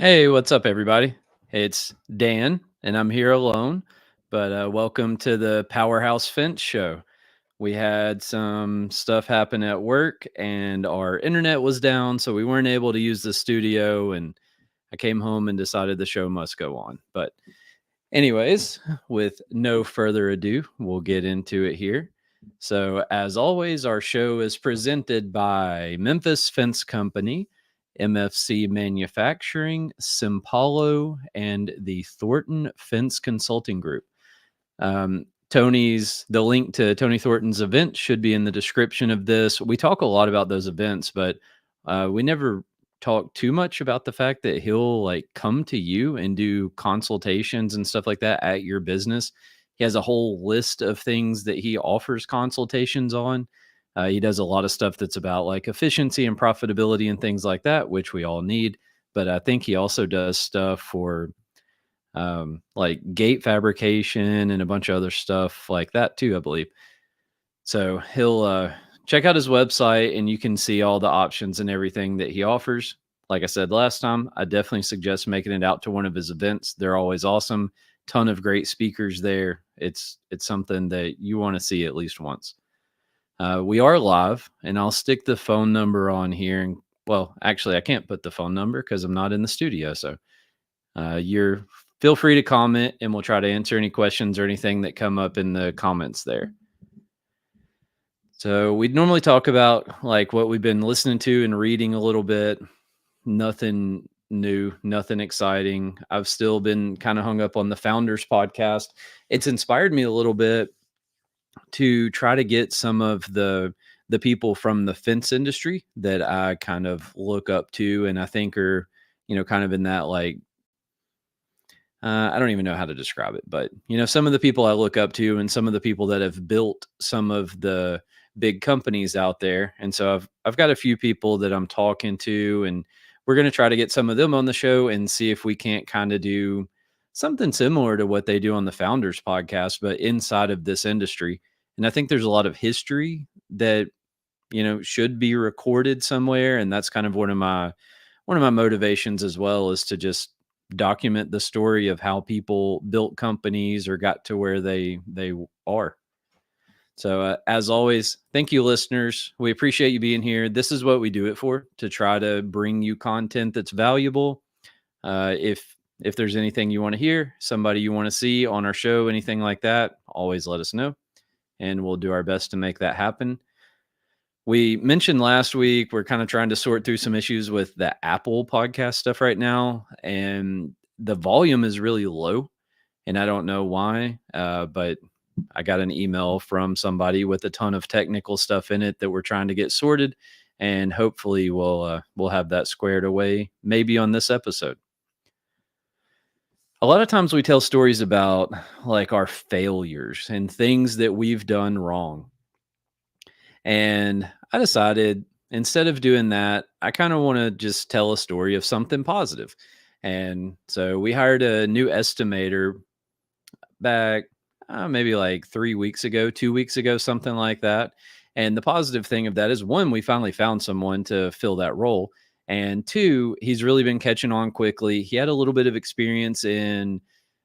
Hey, what's up, everybody? It's Dan, and I'm here alone. But welcome to the PowerHouse Fence Show. We had some stuff happen at work, and our internet was down, so we weren't able to use the studio. And I came home and decided the show must go on. But, anyways, with no further ado, we'll get into it here. So, as always, our show is presented by Memphis Fence Company, MFC Manufacturing, Simpalo, and the Thornton Fence Consulting Group. The link to Tony Thornton's event should be in the description of this. We talk a lot about those events, but we never talk too much about the fact that he'll like come to you and do consultations and stuff like that at your business. He has a whole list of things that he offers consultations on. He does a lot of stuff that's about like efficiency and profitability and things like that, which we all need. But I think he also does stuff for like gate fabrication and a bunch of other stuff like that too, I believe. So he'll check out his website and you can see all the options and everything that he offers. Like I said last time, I definitely suggest making it out to one of his events. They're always awesome. Ton of great speakers there. It's something that you want to see at least once. We are live, and I'll stick the phone number on here. And well, actually, I can't put the phone number because I'm not in the studio. So you're feel free to comment, and we'll try to answer any questions or anything that come up in the comments there. So we'd normally talk about like what we've been listening to and reading a little bit. Nothing new, nothing exciting. I've still been kind of hung up on the Founders podcast. It's inspired me a little bit to try to get some of the people from the fence industry that I kind of look up to and I think are, kind of in that like I don't even know how to describe it, but some of the people I look up to and some of the people that have built some of the big companies out there. And so I've got a few people that I'm talking to, and we're going to try to get some of them on the show and see if we can't kind of do something similar to what they do on the Founders podcast, but inside of this industry. And I think there's a lot of history that should be recorded somewhere, and that's kind of one of my motivations as well, is to just document the story of how people built companies or got to where they are. So as always, thank you, listeners. We appreciate you being here. This is what we do it for, to try to bring you content that's valuable. If there's anything you want to hear, somebody you want to see on our show, anything like that, always let us know, and we'll do our best to make that happen. We mentioned last week we're kind of trying to sort through some issues with the Apple podcast stuff right now, and the volume is really low, and I don't know why, but I got an email from somebody with a ton of technical stuff in it that we're trying to get sorted, and hopefully we'll have that squared away maybe on this episode. A lot of times we tell stories about like our failures and things that we've done wrong. And I decided, instead of doing that, I kind of want to just tell a story of something positive. And so we hired a new estimator back maybe like 3 weeks ago, 2 weeks ago, something like that. And the positive thing of that is, one, we finally found someone to fill that role. And two, he's really been catching on quickly. He had a little bit of experience in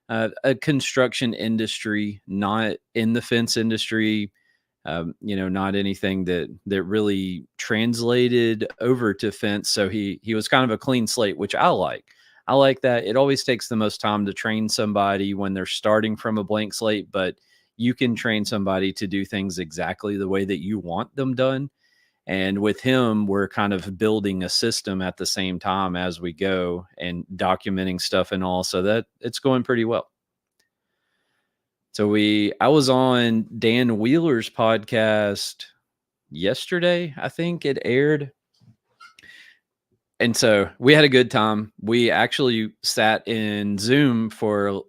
a construction industry, not in the fence industry. Not anything that really translated over to fence. So he was kind of a clean slate, which I like. I like that. It always takes the most time to train somebody when they're starting from a blank slate, but you can train somebody to do things exactly the way that you want them done. And with him, we're kind of building a system at the same time as we go and documenting stuff and all, so that it's going pretty well. So I was on Dan Wheeler's podcast yesterday, I think it aired. And so we had a good time. We actually sat in Zoom for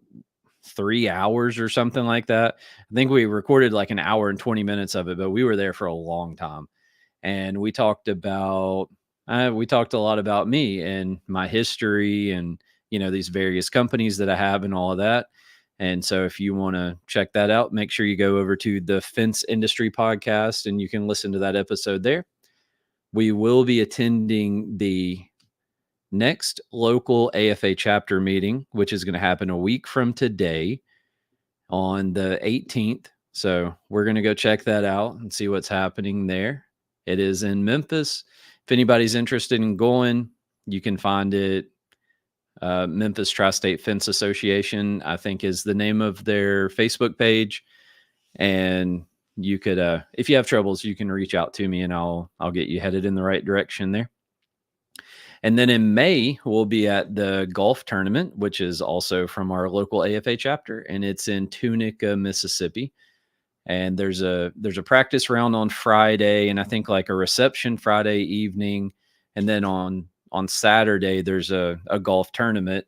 3 hours or something like that. I think we recorded like an hour and 20 minutes of it, but we were there for a long time. And we talked a lot about me and my history and, these various companies that I have and all of that. And so if you want to check that out, make sure you go over to the Fence Industry Podcast and you can listen to that episode there. We will be attending the next local AFA chapter meeting, which is going to happen a week from today on the 18th. So we're going to go check that out and see what's happening there. It is in Memphis. If anybody's interested in going, you can find it. Memphis Tri-State Fence Association, I think, is the name of their Facebook page. And you could, if you have troubles, you can reach out to me and I'll get you headed in the right direction there. And then in May, we'll be at the golf tournament, which is also from our local AFA chapter, and it's in Tunica, Mississippi. And there's a practice round on Friday, and I think like a reception Friday evening, and then on Saturday there's a golf tournament,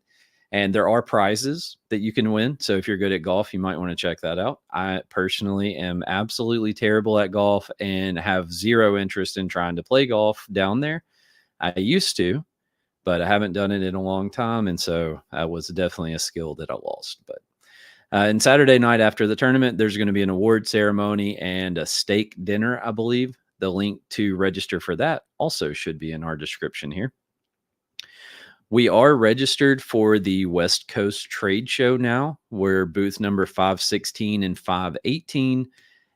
and there are prizes that you can win. So if you're good at golf, you might want to check that out. I personally am absolutely terrible at golf and have zero interest in trying to play golf down there. I used to, but I haven't done it in a long time. And so that was definitely a skill that I lost. But and Saturday night after the tournament, there's going to be an award ceremony and a steak dinner, I believe. The link to register for that also should be in our description here. We are registered for the West Coast Trade Show now. We're booth number 516 and 518.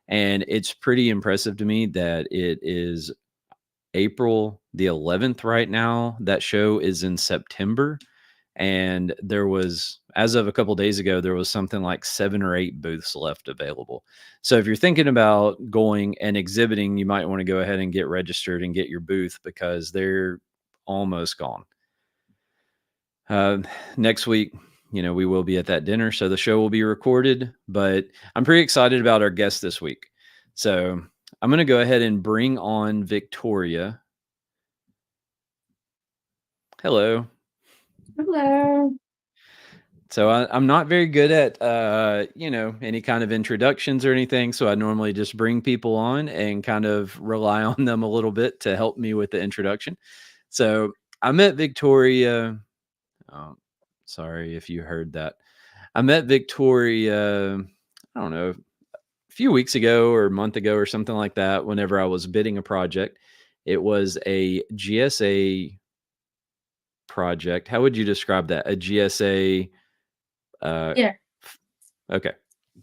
And it's pretty impressive to me that it is April the 11th right now. That show is in September. And there was, as of a couple of days ago, there was something like 7 or 8 booths left available. So if you're thinking about going and exhibiting, you might want to go ahead and get registered and get your booth because they're almost gone. Next week, we will be at that dinner. So the show will be recorded, but I'm pretty excited about our guest this week. So I'm going to go ahead and bring on Victoria. Hello. Hello. So I'm not very good at, any kind of introductions or anything. So I normally just bring people on and kind of rely on them a little bit to help me with the introduction. So I met Victoria. Oh, sorry if you heard that. I met Victoria, I don't know, a few weeks ago or a month ago or something like that, whenever I was bidding a project. It was a GSA project. How would you describe that? A GSA? Yeah. Okay.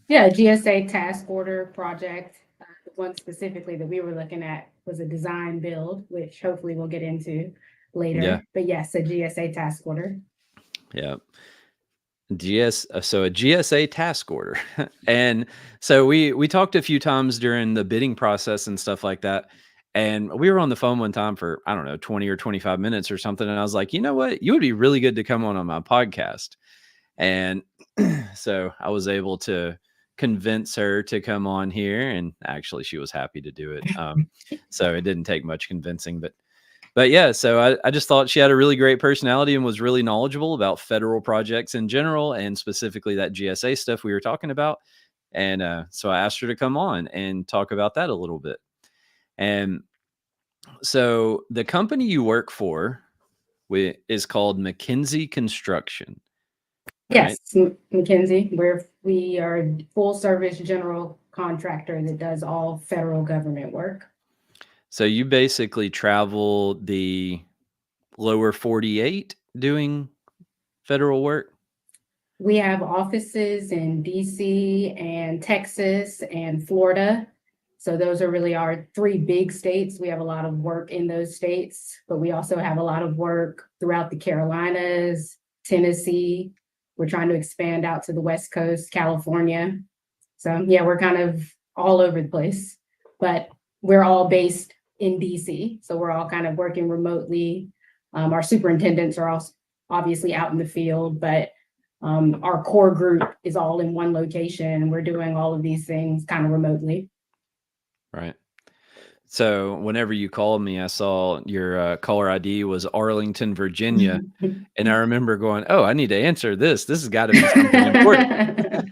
Yeah, GSA task order project. The one specifically that we were looking at was a design build, which hopefully we'll get into later. Yeah. But yes, a GSA task order. Yeah. So a GSA task order. And so we talked a few times during the bidding process and stuff like that. And we were on the phone one time for, I don't know, 20 or 25 minutes or something. And I was like, you know what? You would be really good to come on my podcast. And so I was able to convince her to come on here. And actually, she was happy to do it. So it didn't take much convincing, but yeah, so I just thought she had a really great personality and was really knowledgeable about federal projects in general and specifically that GSA stuff we were talking about. And so I asked her to come on and talk about that a little bit. And so the company you work for is called McKinsey Construction. Yes, right? McKinsey, we are a full service general contractor that does all federal government work. So you basically travel the lower 48 doing federal work? We have offices in DC and Texas and Florida. So those are really our 3 big states. We have a lot of work in those states, but we also have a lot of work throughout the Carolinas, Tennessee. We're trying to expand out to the West Coast, California. So yeah, we're kind of all over the place, but we're all based in DC. So we're all kind of working remotely. Our superintendents are also obviously out in the field, but our core group is all in one location. We're doing all of these things kind of remotely. Right. So whenever you called me, I saw your caller ID was Arlington, Virginia. And I remember going, oh, I need to answer this. This has got to be something important.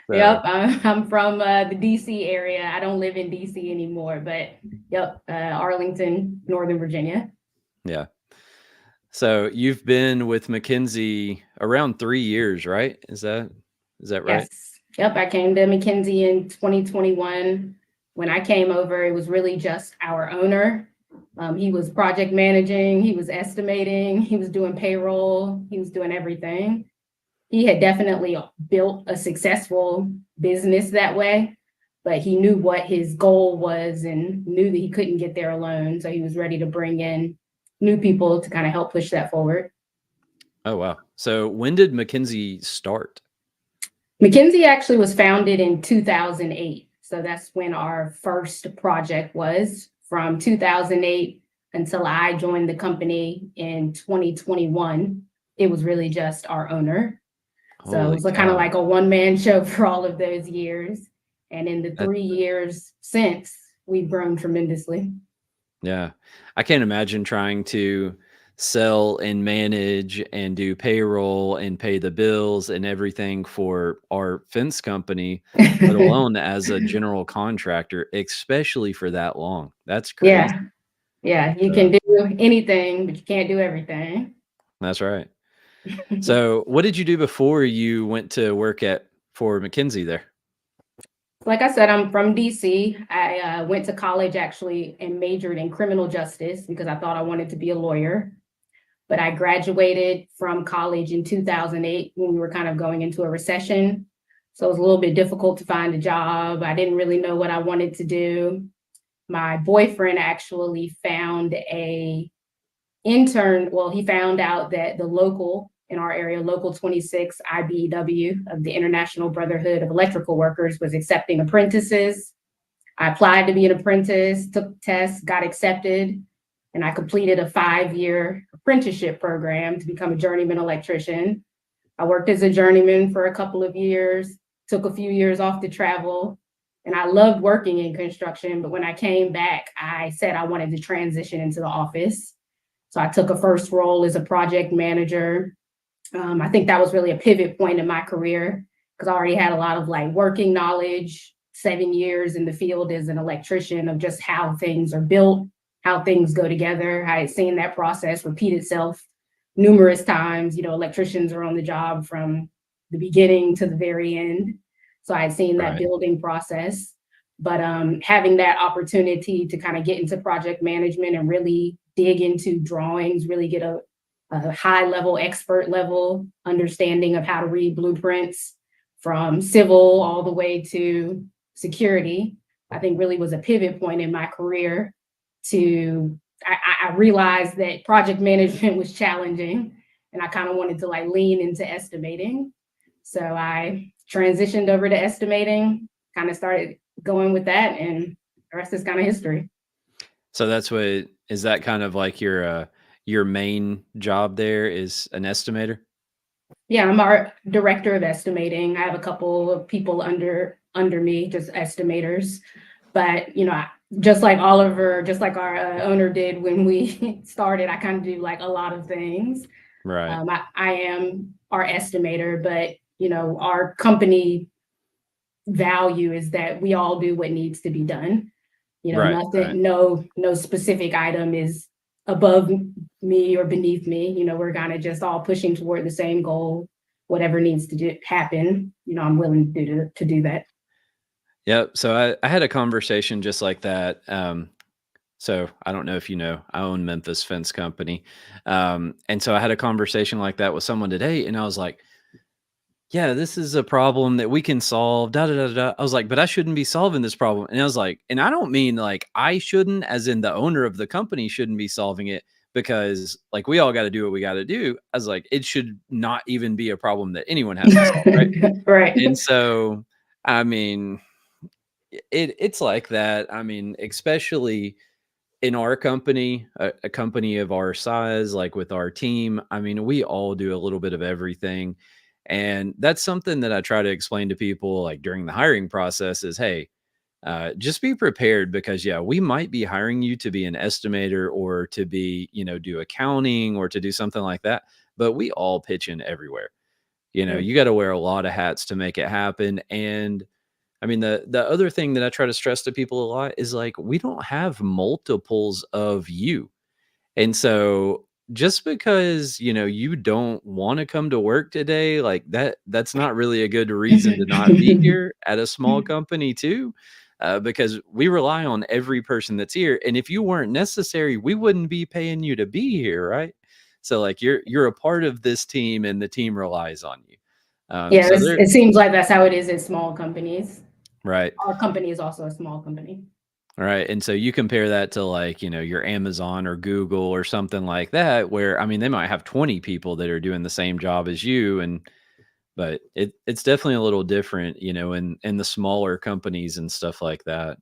Yep, I'm from the DC area. I don't live in DC anymore, but yep, Arlington, Northern Virginia. Yeah. So you've been with McKinsey around 3 years, right? Is that right? Yes. Yep, I came to McKinsey in 2021. When I came over, it was really just our owner He was project managing, he was estimating, he was doing payroll, he was doing everything. He had definitely built a successful business that way, but he knew what his goal was and knew that he couldn't get there alone. So he was ready to bring in new people to kind of help push that forward. Oh, wow. So when did McKinsey start? McKinsey actually was founded in 2008. So that's when our first project was. From 2008 until I joined the company in 2021, it was really just our owner. So it Holy was kind of cow. like a one-man show for all of those years. And in the That 3 years since, we've grown tremendously. Yeah. I can't imagine trying to sell and manage and do payroll and pay the bills and everything for our fence company, let alone as a general contractor, especially for that long. That's crazy. Yeah, yeah, you So can do anything, but you can't do everything. that's right. So what did you do before you went to work at for McKinsey there? Like I said, I'm from DC. I went to college actually and majored in criminal justice because I thought I wanted to be a lawyer. But I graduated from college in 2008 when we were kind of going into a recession. So it was a little bit difficult to find a job. I didn't really know what I wanted to do. My boyfriend actually found a intern. Well, he found out that the local in our area, Local 26 IBEW of the International Brotherhood of Electrical Workers, was accepting apprentices. I applied to be an apprentice, took tests, got accepted, and I completed a 5-year apprenticeship program to become a journeyman electrician. I worked as a journeyman for a couple of years, took a few years off to travel, and I loved working in construction. But when I came back, I said I wanted to transition into the office. So I took a first role as a project manager. I think that was really a pivot point in my career because I already had a lot of like working knowledge, 7 years in the field as an electrician of just how things are built, how things go together. I had seen that process repeat itself numerous times. Electricians are on the job from the beginning to the very end. So I had seen that Right. building process. But having that opportunity to kind of get into project management and really dig into drawings, really get a high level, expert level understanding of how to read blueprints from civil all the way to security, I think really was a pivot point in my career to, I realized that project management was challenging and I kind of wanted to like lean into estimating. So I transitioned over to estimating, kind of started going with that, and the rest is kind of history. So that's what is that kind of like your main job there is an estimator? Yeah, I'm our director of estimating. I have a couple of people under me, just estimators. But just like Oliver, just like our owner did when we started, I kind of do like a lot of things. Right. I am our estimator, but our company value is that we all do what needs to be done. Right. Right. Nothing, no specific item is above me or beneath me. We're kind of just all pushing toward the same goal. Whatever needs to happen, I'm willing to do that. Yep. So I had a conversation just like that. So I don't know if you know, I own Memphis Fence Company. And so I had a conversation like that with someone today, and I was like, yeah, this is a problem that we can solve. Da da da da. I was like, but I shouldn't be solving this problem. And I was like, and I don't mean like I shouldn't, as in the owner of the company shouldn't be solving it because like we all got to do what we got to do. I was like, it should not even be a problem that anyone has to solve. Right. Right. And so, I mean, it's like that. I mean, especially in our company, a company of our size, like with our team, I mean, we all do a little bit of everything. And that's something that I try to explain to people like during the hiring process is, hey, just be prepared because yeah, we might be hiring you to be an estimator or to be, do accounting or to do something like that. But we all pitch in everywhere. Yeah. You got to wear a lot of hats to make it happen. And I mean, the other thing that I try to stress to people a lot is like we don't have multiples of you. And so just because, you don't want to come to work today, like that's not really a good reason to not be here at a small company too. because we rely on every person that's here. And if you weren't necessary, we wouldn't be paying you to be here, right? So like you're a part of this team, and the team relies on you. Yeah, So they're it seems like that's how it is at small companies. right. Our company is also a small company. All right. And so you compare that to like, your Amazon or Google or something like that, where I mean, they might have 20 people that are doing the same job as you. But it's definitely a little different, in the smaller companies and stuff like that.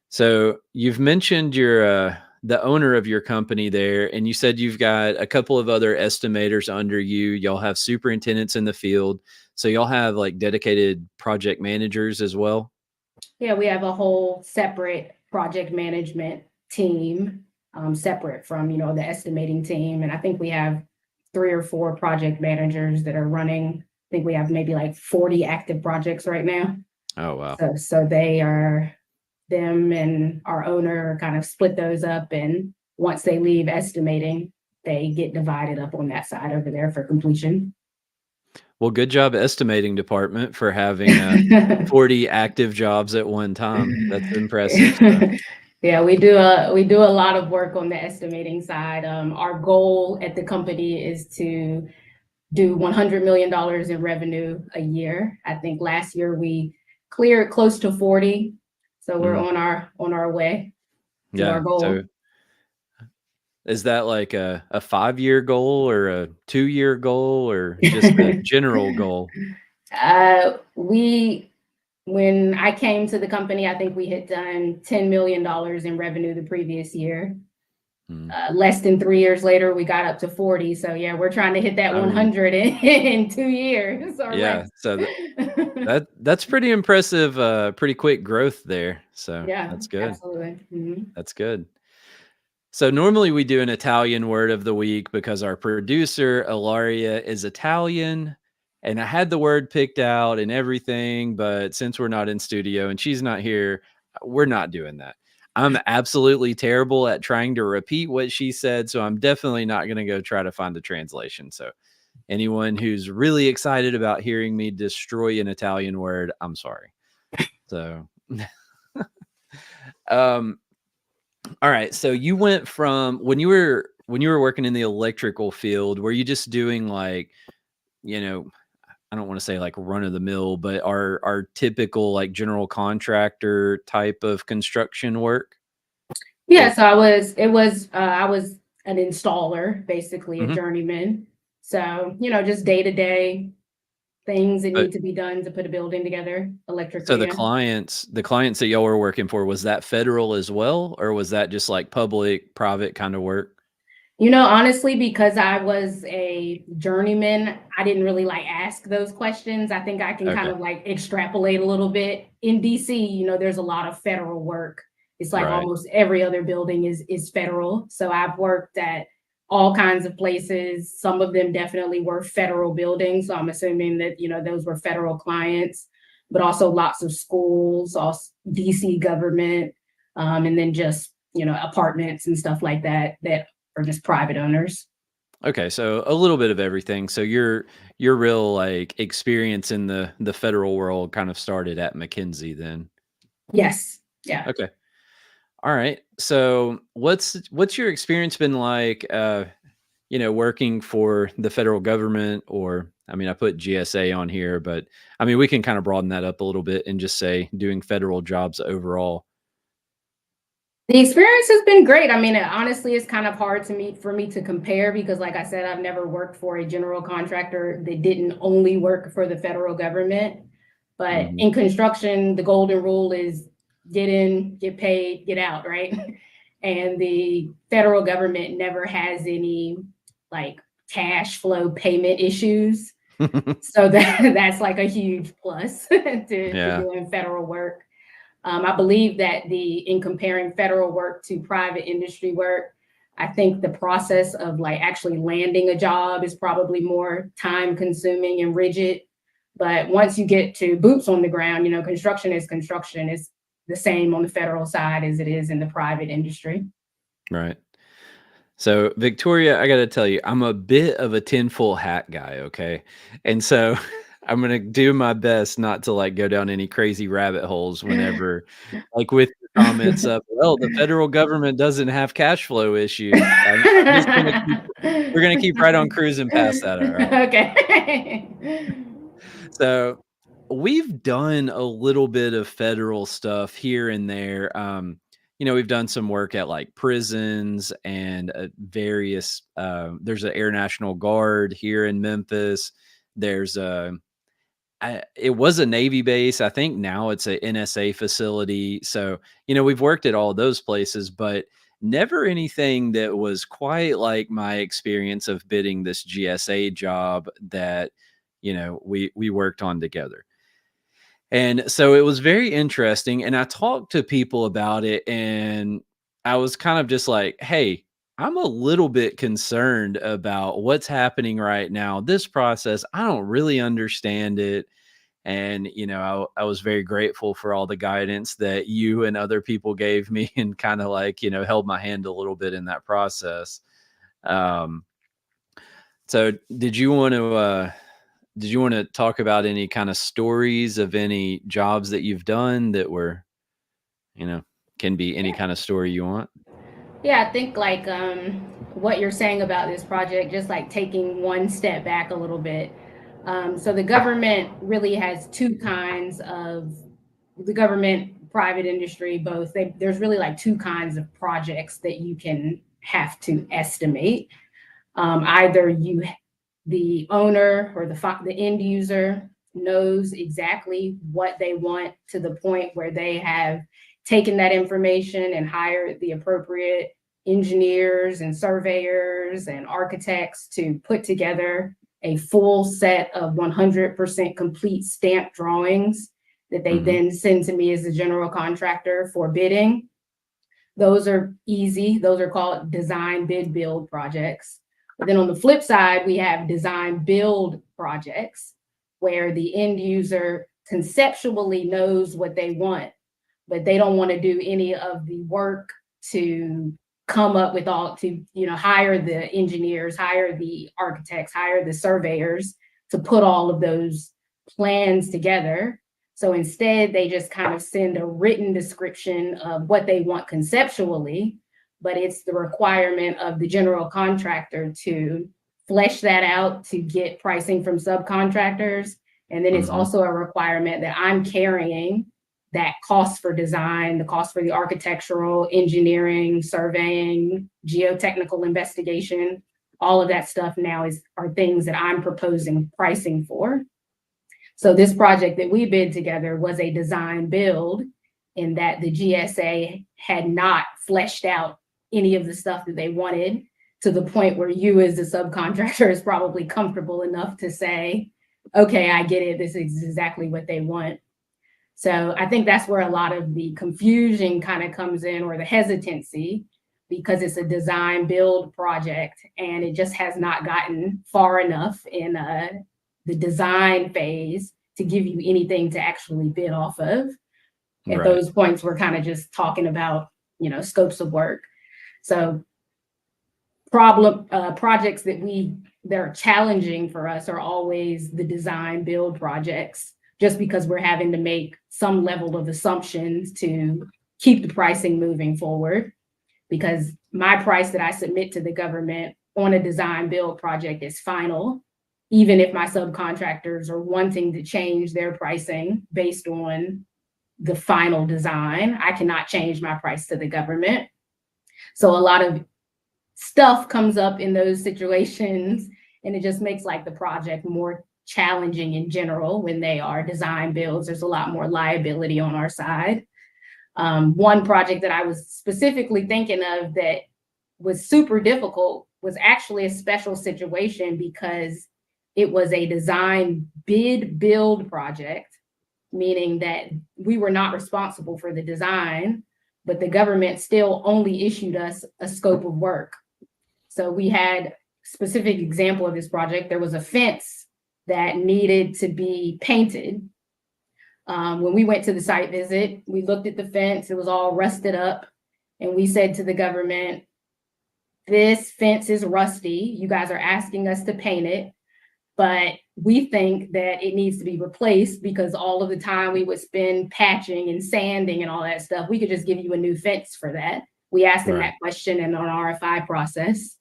So you've mentioned the owner of your company there, and you said you've got a couple of other estimators under you. Y'all have superintendents in the field. So y'all have like dedicated project managers as well. Yeah, we have a whole separate project management team, separate from, the estimating team. And I think we have 3 or 4 project managers that are running. I think we have maybe like 40 active projects right now. Oh, wow. So them and our owner kind of split those up. And once they leave estimating, they get divided up on that side over there for completion. Well, good job estimating department for having 40 active jobs at one time. That's impressive. So, Yeah, we do a lot of work on the estimating side. Our goal at the company is to do $100 million in revenue a year. I think last year we cleared close to 40. So we're mhm. on our way to our Yeah. So goal. is that like a 5-year goal or a 2-year goal or just a general goal? We When I came to the company, I think we had done $10 million in revenue the previous year. Mm. Less than 3 years later, we got up to 40. So yeah, we're trying to hit that I mean, 100 in 2 years or yeah. less. So that's pretty impressive, pretty quick growth there. So Yeah, that's good. absolutely. Mhm. That's good. So normally we do an Italian word of the week because our producer Ilaria is Italian, and I had the word picked out and everything, but since we're not in studio and she's not here, we're not doing that. I'm absolutely terrible at trying to repeat what she said, so I'm definitely not going to go try to find the translation. So anyone who's really excited about hearing me destroy an Italian word, I'm sorry. So um all right. So you went from when you were working in the electrical field, were you just doing like, you know, I don't want to say like run of the mill, but our typical like general contractor type of construction work? Or Yeah, so I was an installer, basically a mhm. journeyman. So, just day-to-day things that But need to be done to put a building together so electrically. the clients that y'all were working for, was that federal as well, or was that just like public, private kind of work? Honestly, because I was a journeyman, I didn't really like ask those questions. I think I can kind Okay. of like extrapolate a little bit. In DC, there's a lot of federal work. It's like Right. almost every other building is federal. So I've worked at all kinds of places. Some of them definitely were federal buildings. So I'm assuming that, those were federal clients, but also lots of schools, also DC government, and then just, apartments and stuff like that or just private owners. Okay, so a little bit of everything. So your real like experience in the federal world kind of started at McKinsey then. Yes. Yeah. Okay. All right. So what's your experience been like working for the federal government, or I mean I put GSA on here, but I mean we can kind of broaden that up a little bit and just say doing federal jobs overall. The experience has been great. I mean, honestly, it's kind of hard for me to compare because, like I said, I've never worked for a general contractor that didn't only work for the federal government. But Mhm. in construction, the golden rule is get in, get paid, get out, right? And the federal government never has any like cash flow payment issues. So that's like a huge plus to Yeah. doing federal work. I believe that in comparing federal work to private industry work, I think the process of like actually landing a job is probably more time consuming and rigid. But once you get to boots on the ground, construction is construction. It's the same on the federal side as it is in the private industry. Right. So, Victoria, I got to tell you, I'm a bit of a tinfoil hat guy, okay? And so I'm gonna do my best not to, like, go down any crazy rabbit holes whenever like, with the comments of, "Well, the federal government doesn't have cash flow issues." I'm just gonna keep we're gonna keep right on cruising past that, alright? Okay. So, we've done a little bit of federal stuff here and there, we've done some work at, like, prisons and, various, there's a Air National Guard here in Memphis. There's a it was a Navy base. I think now it's a NSA facility. So, we've worked at all those places, but never anything that was quite like my experience of bidding this GSA job that, we worked on together. And so it was very interesting. And I talked to people about it, and I was kind of just like, hey, I'm a little bit concerned about what's happening right now. This process, I don't really understand it. And, I was very grateful for all the guidance that you and other people gave me and kind of like, held my hand a little bit in that process. Um, so did you want to talk about any kind of stories of any jobs that you've done that were, you know, can be any Yeah. kind of story you want? Yeah, I think like what you're saying about this project, just like taking one step back a little bit. So the government really has two kinds of the government, private industry, both. There's really like two kinds of projects that you can have to estimate. Either the owner or the end user knows exactly what they want to the point where they have taken that information and hired the appropriate engineers and surveyors and architects to put together a full set of 100% complete stamp drawings that they Mhm. then send to me as the general contractor for bidding. Those are easy. Those are called design bid build projects. But then on the flip side, we have design build projects where the end user conceptually knows what they want, but they don't want to do any of the work to come up with all to, hire the engineers, hire the architects, hire the surveyors to put all of those plans together. So instead, they just kind of send a written description of what they want conceptually, but it's the requirement of the general contractor to flesh that out to get pricing from subcontractors. And then it's Mhm. also a requirement that I'm carrying that cost for design, the cost for the architectural, engineering, surveying, geotechnical investigation, all of that stuff now are things that I'm proposing pricing for. So this project that we bid together was a design build in that the GSA had not fleshed out any of the stuff that they wanted to the point where you as the subcontractor is probably comfortable enough to say, okay, I get it. This is exactly what they want. So I think that's where a lot of the confusion kind of comes in, or the hesitancy, because it's a design build project and it just has not gotten far enough in the design phase to give you anything to actually bid off of. At Right. those points, we're kind of just talking about, scopes of work. So projects that are challenging for us are always the design build projects, just because we're having to make some level of assumptions to keep the pricing moving forward. Because my price that I submit to the government on a design build project is final, even if my subcontractors are wanting to change their pricing based on the final design. I cannot change my price to the government. So a lot of stuff comes up in those situations, and it just makes like the project more challenging in general. When they are design builds, there's a lot more liability on our side. One project that I was specifically thinking of that was super difficult was actually a special situation because it was a design bid build project, meaning that we were not responsible for the design, but the government still only issued us a scope of work. So we had specific example of this project. There was a fence that needed to be painted. When we went to the site visit, we looked at the fence, it was all rusted up. And we said to the government, this fence is rusty. You guys are asking us to paint it. but we think that it needs to be replaced because all of the time we would spend patching and sanding and all that stuff, we could just give you a new fence for that. We asked them Right. that question in an RFI process.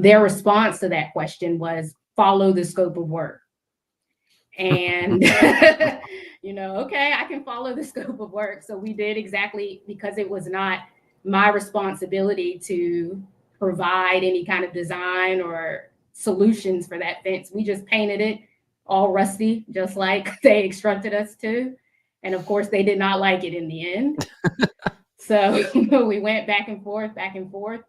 Their response to that question was follow the scope of work. And, okay, I can follow the scope of work. So we did exactly, because it was not my responsibility to provide any kind of design or solutions for that fence. We just painted it all rusty, just like they instructed us to. And of course, they did not like it in the end. So we went back and forth,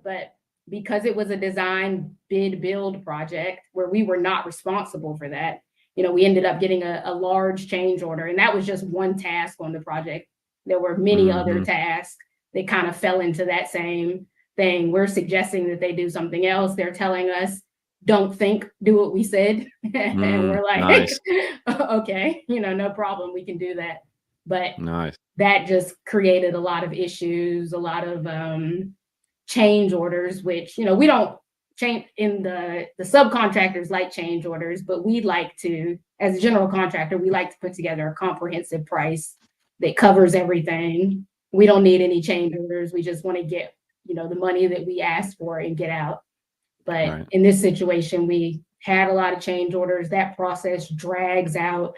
but because it was a design bid build project where we were not responsible for that, we ended up getting a large change order, and that was just one task on the project. There were many other tasks that kind of fell into that same thing. We're suggesting that they do something else. They're telling us, don't think, do what we said. And we're like, Nice. okay, no problem, we can do that. But Nice. that just created a lot of issues, a lot of change orders, which, we don't change in the subcontractors like change orders, but we'd like to, as a general contractor, we like to put together a comprehensive price that covers everything. We don't need any change orders. We just want to get, the money that we asked for and get out. But in this situation, we had a lot of change orders. That process drags out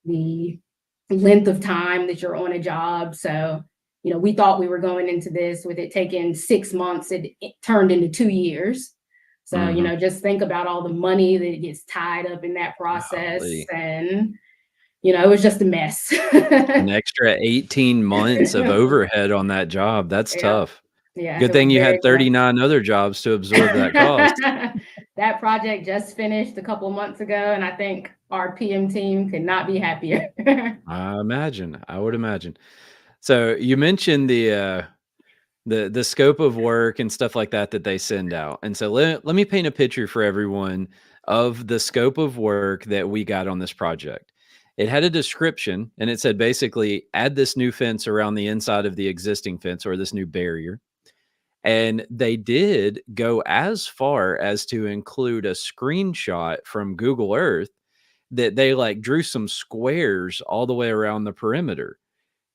the length of time that you're on a job. So, we thought we were going into this with it taking 6 months. It turned into 2 years. So, just think about all the money that gets tied up in that process. And, it was just a mess. An extra 18 months of overhead on that job. That's tough. Yeah. Good thing you had 39 other jobs to absorb that cost. That project just finished a couple of months ago, and I think our PM team could not be happier. I would imagine. So you mentioned the scope of work and stuff like that they send out. And so let me paint a picture for everyone of the scope of work that we got on this project. It had a description, and it said basically add this new fence around the inside of the existing fence, or this new barrier. And they did go as far as to include a screenshot from Google Earth that they drew some squares all the way around the perimeter.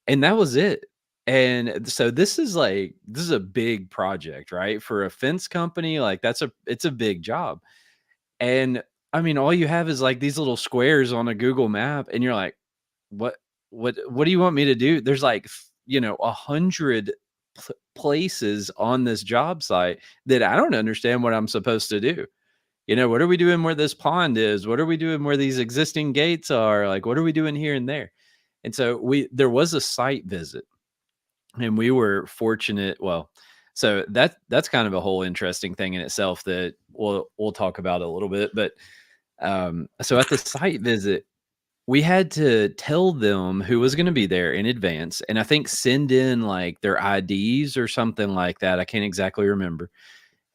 And that was it. And so this is a big project, right? For a fence company, it's a big job. And I mean, all you have is these little squares on a Google map, and you're like, what what do you want me to do? There's 100 places on this job site that I don't understand what I'm supposed to do. What are we doing where this pond is? What are we doing where these existing gates are? What are we doing here and there? And so there was a site visit, and we were fortunate. Well, so that's kind of a whole interesting thing in itself that we'll talk about a little bit. But so at the site visit, we had to tell them who was going to be there in advance, and I think send in their IDs or something like that. I can't exactly remember.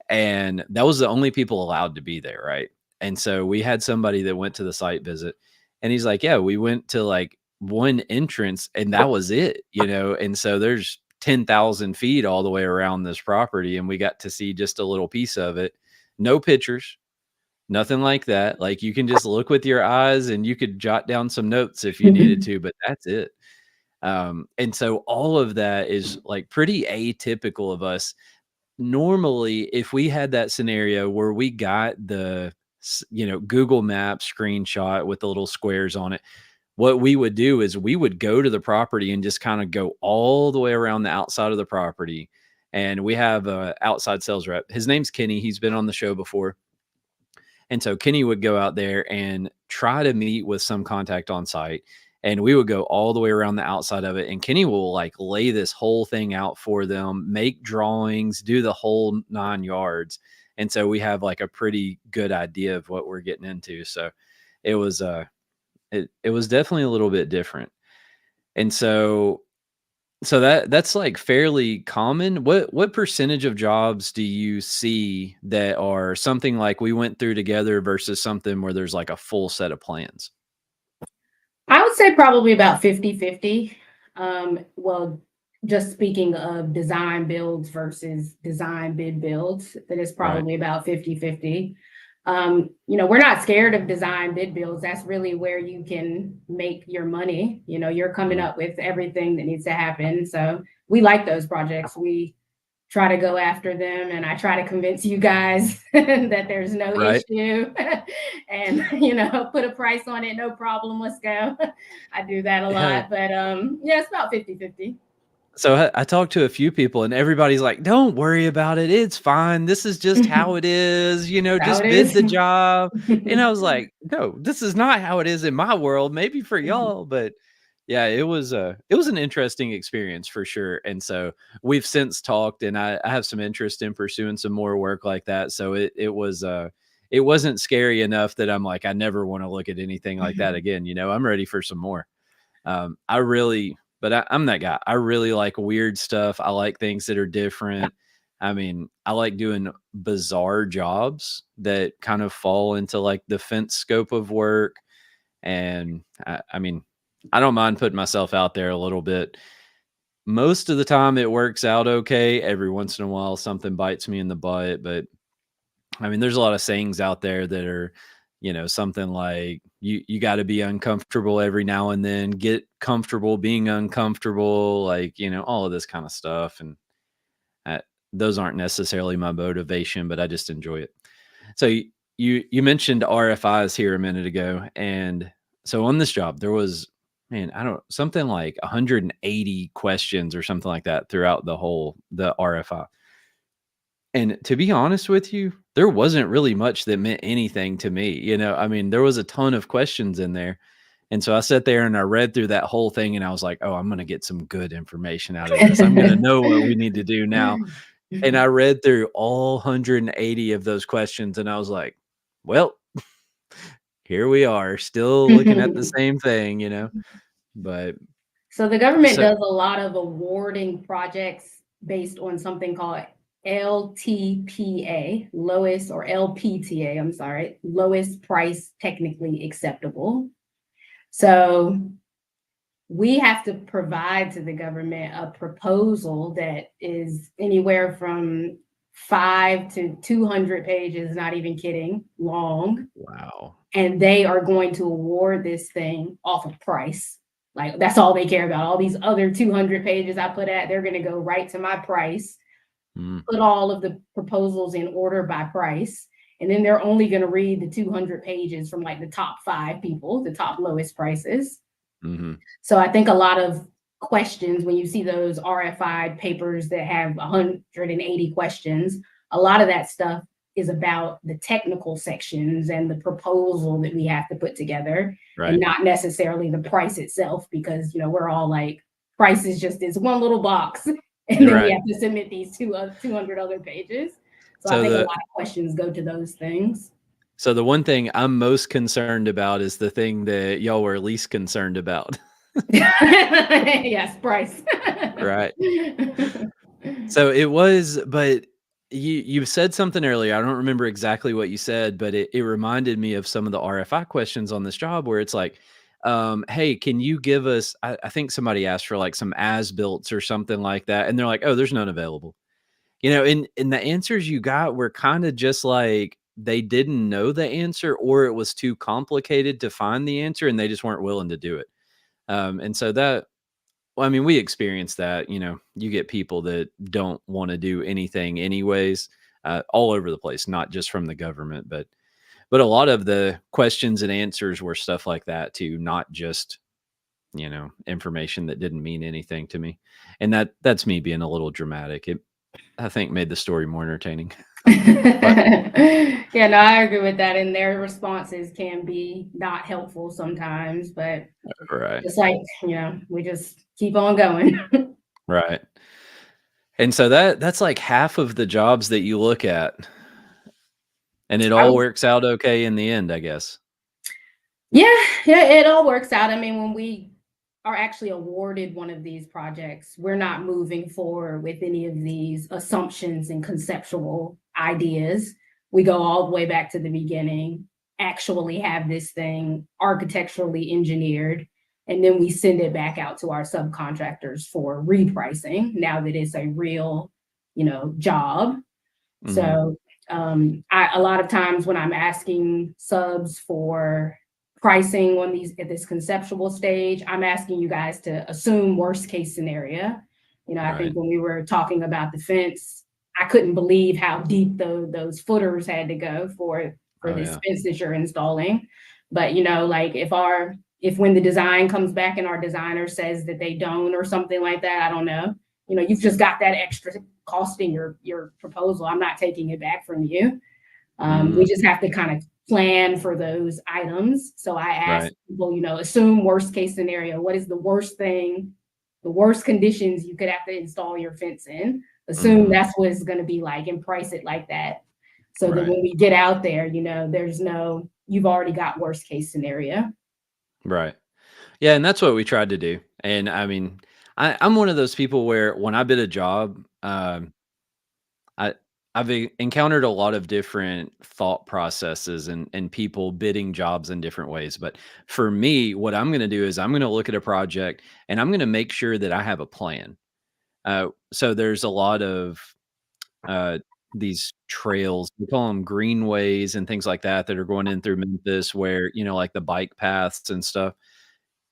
And that was the only people allowed to be there, right? And so we had somebody that went to the site visit, and he's like, yeah, we went to one entrance, and that was it, and so there's 10,000 feet all the way around this property, and we got to see just a little piece of it. No pictures, nothing like that. You can just look with your eyes, and you could jot down some notes if you needed to, but that's it. And so all of that is pretty atypical of us. Normally, if we had that scenario where we got the Google Maps screenshot with the little squares on it, what we would do is we would go to the property and just kind of go all the way around the outside of the property. And we have a outside sales rep. His name's Kenny. He's been on the show before. And so Kenny would go out there and try to meet with some contact on site, and we would go all the way around the outside of it. And Kenny will lay this whole thing out for them, make drawings, do the whole 9 yards. And so we have a pretty good idea of what we're getting into. So it was, it was definitely a little bit different. And so that's fairly common. What percentage of jobs do you see that are something like we went through together versus something where there's a full set of plans? I would say probably about 50-50. Well, just speaking of design builds versus design bid builds, that is probably about 50-50. We're not scared of design bid builds. That's really where you can make your money. You're coming up with everything that needs to happen. So we like those projects. We try to go after them, and I try to convince you guys that there's no issue and put a price on it, no problem, let's go. I do that a lot, but it's about 50-50. So I talked to a few people and everybody's like, don't worry about it. It's fine. This is just how it is, just bid the job. And I was like, no, this is not how it is in my world, maybe for y'all, but yeah, it was an interesting experience for sure. And so we've since talked, and I have some interest in pursuing some more work like that. So it wasn't scary enough that I'm like, I never want to look at anything like that again. I'm ready for some more. I'm that guy. I really like weird stuff. I like things that are different. I mean, I like doing bizarre jobs that kind of fall into like the fence scope of work. And I mean, I don't mind putting myself out there a little bit. Most of the time it works out okay. Every once in a while, something bites me in the butt. But I mean, there's a lot of sayings out there that are, something like you got to be uncomfortable every now and then, get comfortable being uncomfortable, like, all of this kind of stuff. And those aren't necessarily my motivation, but I just enjoy it. So you mentioned RFIs here a minute ago. And so on this job, there was, something like 180 questions or something like that throughout the RFI. And to be honest with you, there wasn't really much that meant anything to me. There was a ton of questions in there. And so I sat there and I read through that whole thing and I was like, oh, I'm going to get some good information out of this. I'm going to know what we need to do now. And I read through all 180 of those questions and I was like, well, here we are still looking at the same thing, but. So the government does a lot of awarding projects based on something called LTPA, lowest, or LPTA, I'm sorry, lowest price technically acceptable. So we have to provide to the government a proposal that is anywhere from 5 to 200 pages, not even kidding, long. Wow. And they are going to award this thing off of price. Like, that's all they care about. All these other 200 pages I put at, they're going to go right to my price, put all of the proposals in order by price. And then they're only going to read the 200 pages from like the top 5 people, the top lowest prices. So I think a lot of questions, when you see those RFI papers that have 180 questions, a lot of that stuff is about the technical sections and the proposal that we have to put together, and not necessarily the price itself, because we're all like, price is just this one little box, and then we have to submit these 200 other pages. So I think a lot of questions go to those things. So the one thing I'm most concerned about is the thing that y'all were least concerned about. Yes, price. Right. So it was, but you said something earlier. I don't remember exactly what you said, but it reminded me of some of the RFI questions on this job where it's like, hey, can you give us, I think somebody asked for like some as-builts or something like that. And they're like, oh, there's none available. And the answers you got were kind of just like, they didn't know the answer, or it was too complicated to find the answer and they just weren't willing to do it. And so we experienced that. You get people that don't want to do anything anyways, all over the place, not just from the government, but a lot of the questions and answers were stuff like that too, not just, information that didn't mean anything to me. And that's me being a little dramatic. It, I think, made the story more entertaining. Yeah, no, I agree with that. And their responses can be not helpful sometimes, but it's like, we just keep on going. Right. And so that's like half of the jobs that you look at, and it all works out okay in the end, I guess. Yeah, it all works out. I mean, when we are actually awarded one of these projects, we're not moving forward with any of these assumptions and conceptual ideas. We go all the way back to the beginning, actually have this thing architecturally engineered, and then we send it back out to our subcontractors for repricing now that it's a real, job. So A lot of times when I'm asking subs for pricing on these at this conceptual stage, I'm asking you guys to assume worst case scenario. I Right. think when we were talking about the fence, I couldn't believe how deep those footers had to go for Oh, this yeah. fence that you're installing. But like if when the design comes back and our designer says that they don't or something like that, I don't know. You've just got that extra cost in your proposal. I'm not taking it back from you. We Mm, just have to kind of plan for those items. So I ask right. people, assume worst case scenario. What is the worst thing, the worst conditions you could have to install your fence in? Assume Mhm. that's what it's going to be like and price it like that. So that Right. when we get out there, you've already got worst case scenario. Right. Yeah, and that's what we tried to do. And I mean, I'm one of those people where when I bid a job, I encountered a lot of different thought processes and people bidding jobs in different ways. But for me, what I'm going to do is I'm going to look at a project and I'm going to make sure that I have a plan. So there's a lot of uh, these trails, we call them greenways and things like that that are going in through Memphis, where like the bike paths and stuff.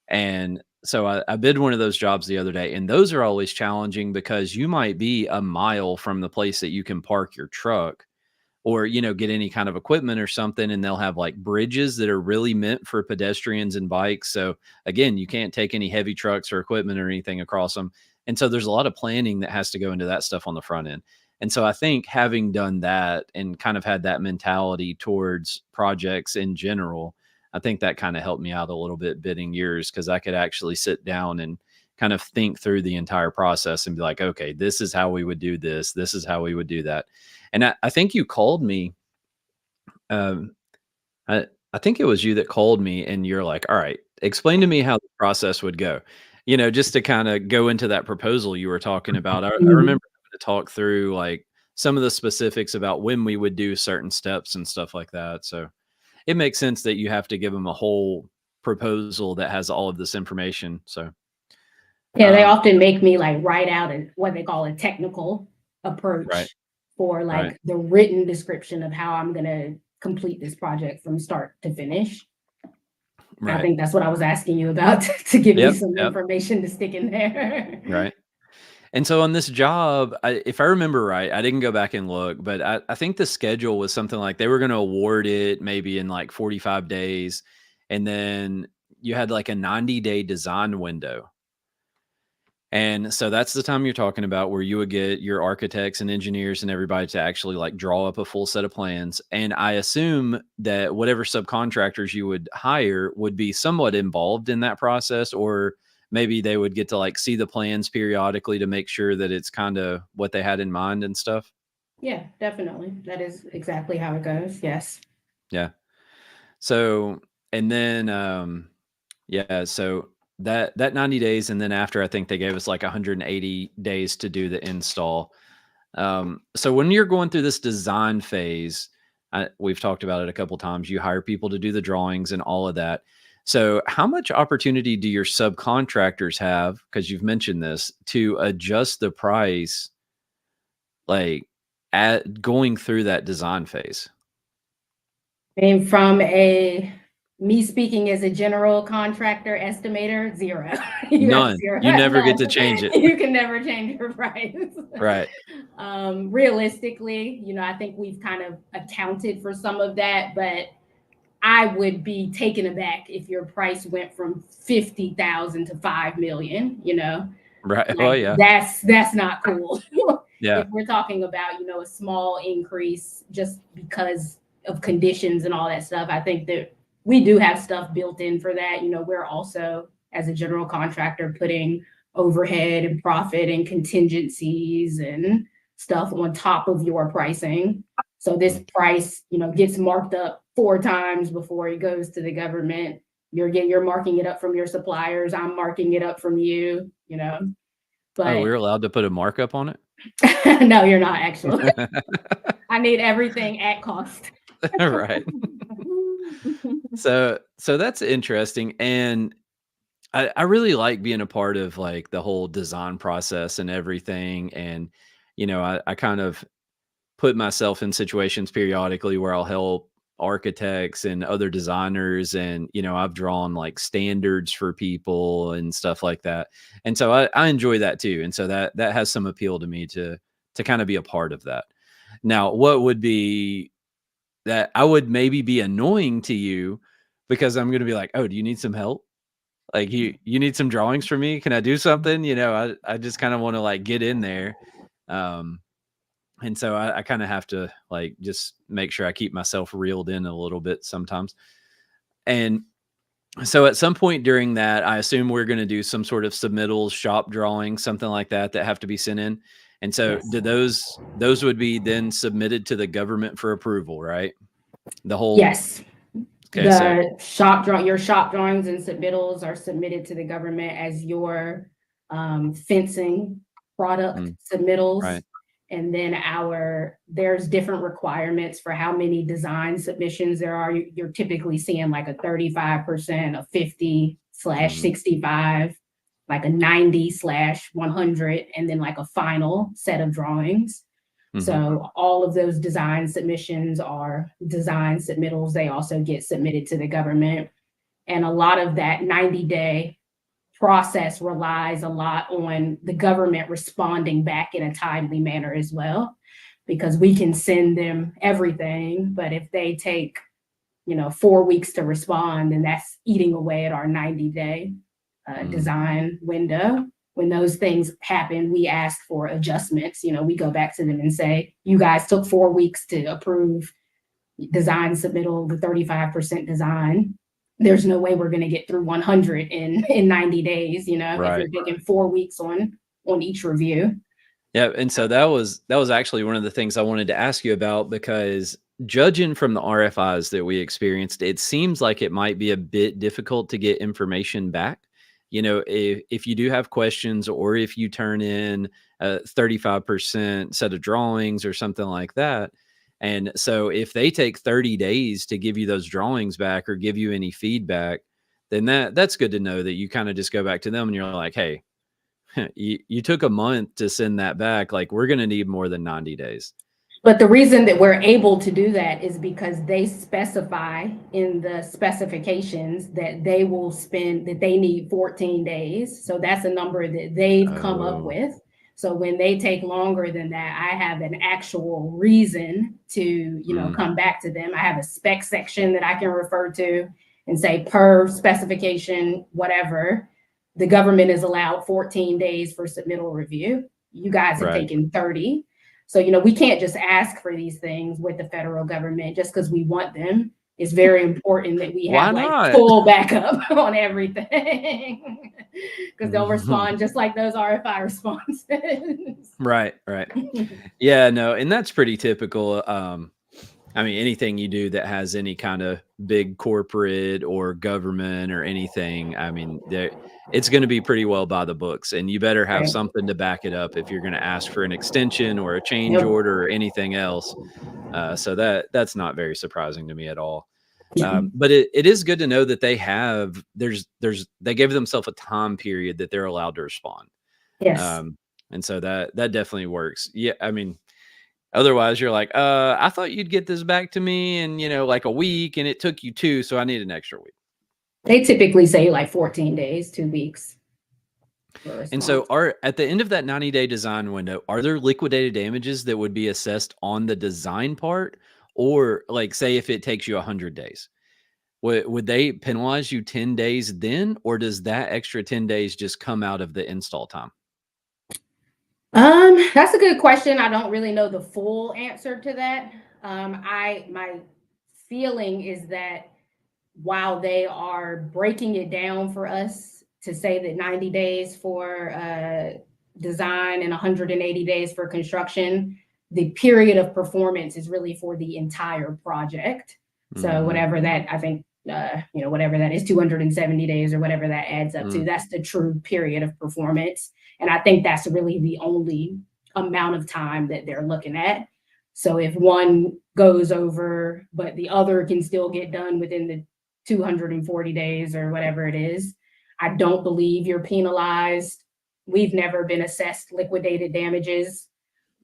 And so I bid one of those jobs the other day, and those are always challenging because you might be a mile from the place that you can park your truck or, get any kind of equipment or something. And they'll have like bridges that are really meant for pedestrians and bikes. So again, you can't take any heavy trucks or equipment or anything across them. And so there's a lot of planning that has to go into that stuff on the front end. And so I think having done that and kind of had that mentality towards projects in general, I think that kind of helped me out a little bit bidding yours because I could actually sit down and kind of think through the entire process and be like, okay, this is how we would do this. This is how we would do that. And I think you called me. Um, I I think it was you that called me, and you're like, "All right, explain to me how the process would go." Just to kind of go into that proposal you were talking about. I Mhm. remember having to talk through like some of the specifics about when we would do certain steps and stuff like that. So it makes sense that you have to give them a whole proposal that has all of this information. So, Yeah, they um, often make me like write out what they call a technical right, approach for right, like the written description of how I'm gonna complete this project from start to finish. I right. think that's what I was asking you about to give me Yep, some yep, information to stick in there. right. And so on this job, if I remember right, I didn't go back and look, but I think the schedule was something like they were going to award it maybe in like 45 days. And then you had like a 90-day design window. And so that's the time you're talking about where you would get your architects and engineers and everybody to actually like draw up a full set of plans. And I assume that whatever subcontractors you would hire would be somewhat involved in that process, or maybe they would get to like see the plans periodically to make sure that it's kind of what they had in mind and stuff. Yeah, definitely. That is exactly how it goes. Yes. Yeah. So, and then, yeah, so that 90 days, and then after I think they gave us like 180 days to do the install. So when you're going through this design phase, we've talked about it a couple times. You hire people to do the drawings and all of that. So how much opportunity do your subcontractors have? Because you've mentioned this to adjust the price, like at going through that design phase. And from a me speaking as a general contractor estimator, zero. You have None. zero. You never get None. to change it. You can never change your price. Right. Realistically, I think we've kind of accounted for some of that, but I would be taken aback if your price went from 50,000 to 5 million, Right. Oh like yeah. that's not cool. Yeah. If we're talking about, a small increase just because of conditions and all that stuff, I think that we do have stuff built in for that. We're also, as a general contractor, putting overhead and profit and contingencies and stuff on top of your pricing. So this Mm. price, gets marked up 4 times before it goes to the government. You're marking it up from your suppliers. I'm marking it up from you. Oh, But we're allowed to put a markup on it? no, you're not actually. I need everything at cost. Right. So that's interesting, and I really like being a part of, like, the whole design process and everything, and, I kind of put myself in situations periodically where I'll help architects and other designers, and I've drawn like standards for people and stuff like that, and so I enjoy that too, and so that has some appeal to me to kind of be a part of that. Now, what would be that I would maybe be annoying to you, because I'm going to be like, oh, do you need some help? Like, you need some drawings for me? Can I do something? I just kind of want to like get in there. Um, and so I kind of have to like just make sure I keep myself reeled in a little bit sometimes. And so at some point during that, I assume we're going to do some sort of submittals, shop drawings, something like that have to be sent in. And so Yes. do those would be then submitted to the government for approval, right? The whole Yes. okay, so Your shop drawings and submittals are submitted to the government as your fencing product mm, submittals. right. And then there's different requirements for how many design submissions there are. You're typically seeing like a 35%, a 50 slash Mhm, 65, like a 90 slash 100, and then like a final set of drawings. mhm, So all of those design submissions are design submittals. They also get submitted to the government. And a lot of that 90-day process relies a lot on the government responding back in a timely manner as well, because we can send them everything, but if they take 4 weeks to respond, then that's eating away at our 90-day mm, design window. When those things happen, we ask for adjustments. We go back to them and say, you guys took 4 weeks to approve design submittal, the 35% design. There's no way we're going to get through 100 in 90 days, if right. you're taking 4 weeks on each review. Yeah, and so that was actually one of the things I wanted to ask you about, because judging from the RFIs that we experienced, it seems like it might be a bit difficult to get information back. If you do have questions, or if you turn in a 35% set of drawings or something like that. And so if they take 30 days to give you those drawings back or give you any feedback, then that's good to know that you kind of just go back to them and you're like, hey, you took a month to send that back. Like, we're going to need more than 90 days. But the reason that we're able to do that is because they specify in the specifications that they need 14 days. So that's a number that they've come up Oh, with. So when they take longer than that, I have an actual reason to, mm, come back to them. I have a spec section that I can refer to and say, per specification, whatever, the government is allowed 14 days for submittal review. You guys have right. taken 30. So, we can't just ask for these things with the federal government just because we want them. It's very important that we Why have like not? full backup on everything because they'll respond just like those RFI responses. Right, right. Yeah, no, and that's pretty typical. I mean, anything you do that has any kind of big corporate or government or anything, I mean, it's going to be pretty well by the books, and you better have Right. something to back it up if you're going to ask for an extension or a change Yep. order or anything else. So that's not very surprising to me at all. Yeah. But it is good to know that they gave themselves a time period that they're allowed to respond. Yes. Um, and so that definitely works. Yeah, I mean, otherwise you're like, I thought you'd get this back to me in, like a week, and it took you two, so I need an extra week. They typically say like 14 days, 2 weeks for a And so response. are at the end of that 90-day design window, are there liquidated damages that would be assessed on the design part? Or like, say if it takes you 100 days, would they penalize you 10 days then, or does that extra 10 days just come out of the install time? That's a good question. I don't really know the full answer to that. My feeling is that while they are breaking it down for us to say that 90 days for design and 180 days for construction, the period of performance is really for the entire project. So Mhm, whatever that, I think, whatever that is, 270 days or whatever that adds up to, mm, that's the true period of performance. And I think that's really the only amount of time that they're looking at. So if one goes over, but the other can still get done within the 240 days or whatever it is, I don't believe you're penalized. We've never been assessed liquidated damages.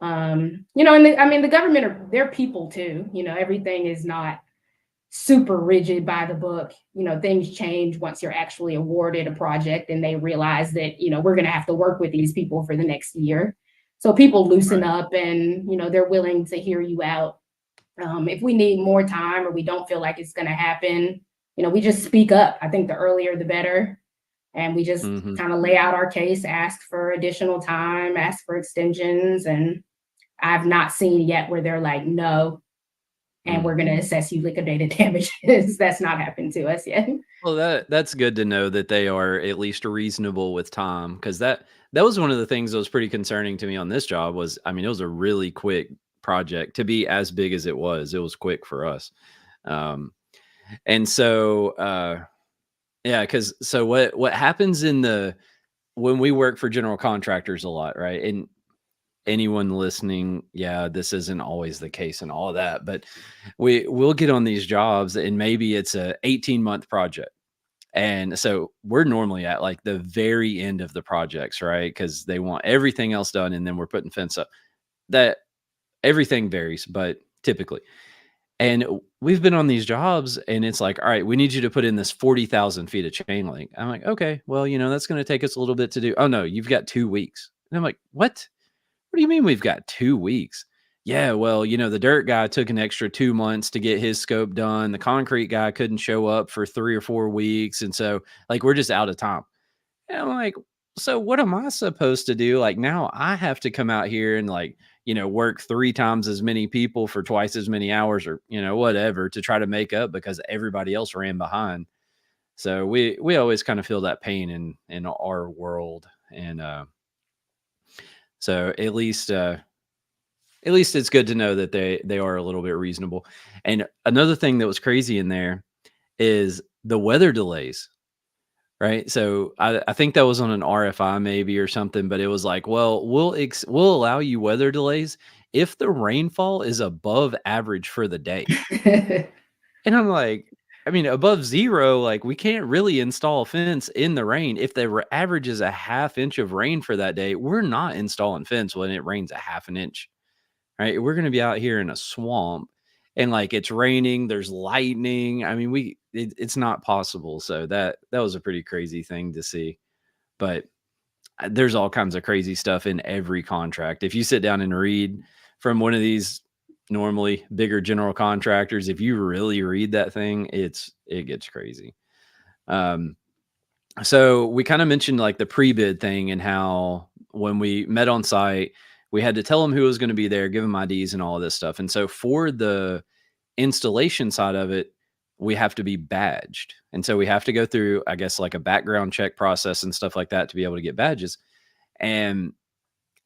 And the government they're people too. Everything is not super rigid by the book. Things change once you're actually awarded a project and they realize that, we're going to have to work with these people for the next year. So people loosen up and, they're willing to hear you out. If we need more time or we don't feel like it's going to happen, we just speak up. I think the earlier the better. And we just kind of lay out our case, ask for additional time, ask for extensions. And I've not seen yet where they're like, no, and we're going to assess you liquidated damages. That's not happened to us yet. Well, that's good to know that they are at least reasonable with time, because that was one of the things that was pretty concerning to me on this job. Was, I mean, it was a really quick project to be as big as it was. It was quick for us, and so yeah, because so what happens when we work for general contractors a lot, right? And anyone listening, yeah, this isn't always the case and all of that, but we'll get on these jobs and maybe it's a 18-month project. And so we're normally at like the very end of the projects, right? Because they want everything else done and then we're putting fence up. That everything varies, but typically. And we've been on these jobs and it's like, all right, we need you to put in this 40,000 feet of chain link. I'm like, okay, well, that's going to take us a little bit to do. Oh no, you've got 2 weeks. And I'm like, what? What do you mean we've got 2 weeks? Yeah, well, the dirt guy took an extra 2 months to get his scope done. The concrete guy couldn't show up for 3 or 4 weeks. And so, like, we're just out of time. And I'm like, so what am I supposed to do? Like, now I have to come out here and, like, work 3 times as many people for twice as many hours or, whatever to try to make up because everybody else ran behind. So we always kind of feel that pain in our world. And so at least it's good to know that they are a little bit reasonable. And another thing that was crazy in there is the weather delays, right? So I think that was on an RFI maybe or something, but it was like, well, we'll allow you weather delays if the rainfall is above average for the day. And I'm like, I mean, above zero, like we can't really install a fence in the rain. If the average is a half inch of rain for that day, we're not installing fence when it rains a half an inch. Right? We're gonna be out here in a swamp and, like, it's raining, there's lightning. I mean, it's not possible. So that was a pretty crazy thing to see. But there's all kinds of crazy stuff in every contract. If you sit down and read from one of these normally bigger general contractors, if you really read that thing, it gets crazy. Um, so we kind of mentioned like the pre-bid thing and how when we met on site, we had to tell them who was going to be there, give them IDs and all of this stuff. And so for the installation side of it, we have to be badged. And so we have to go through, I guess, like a background check process and stuff like that to be able to get badges. And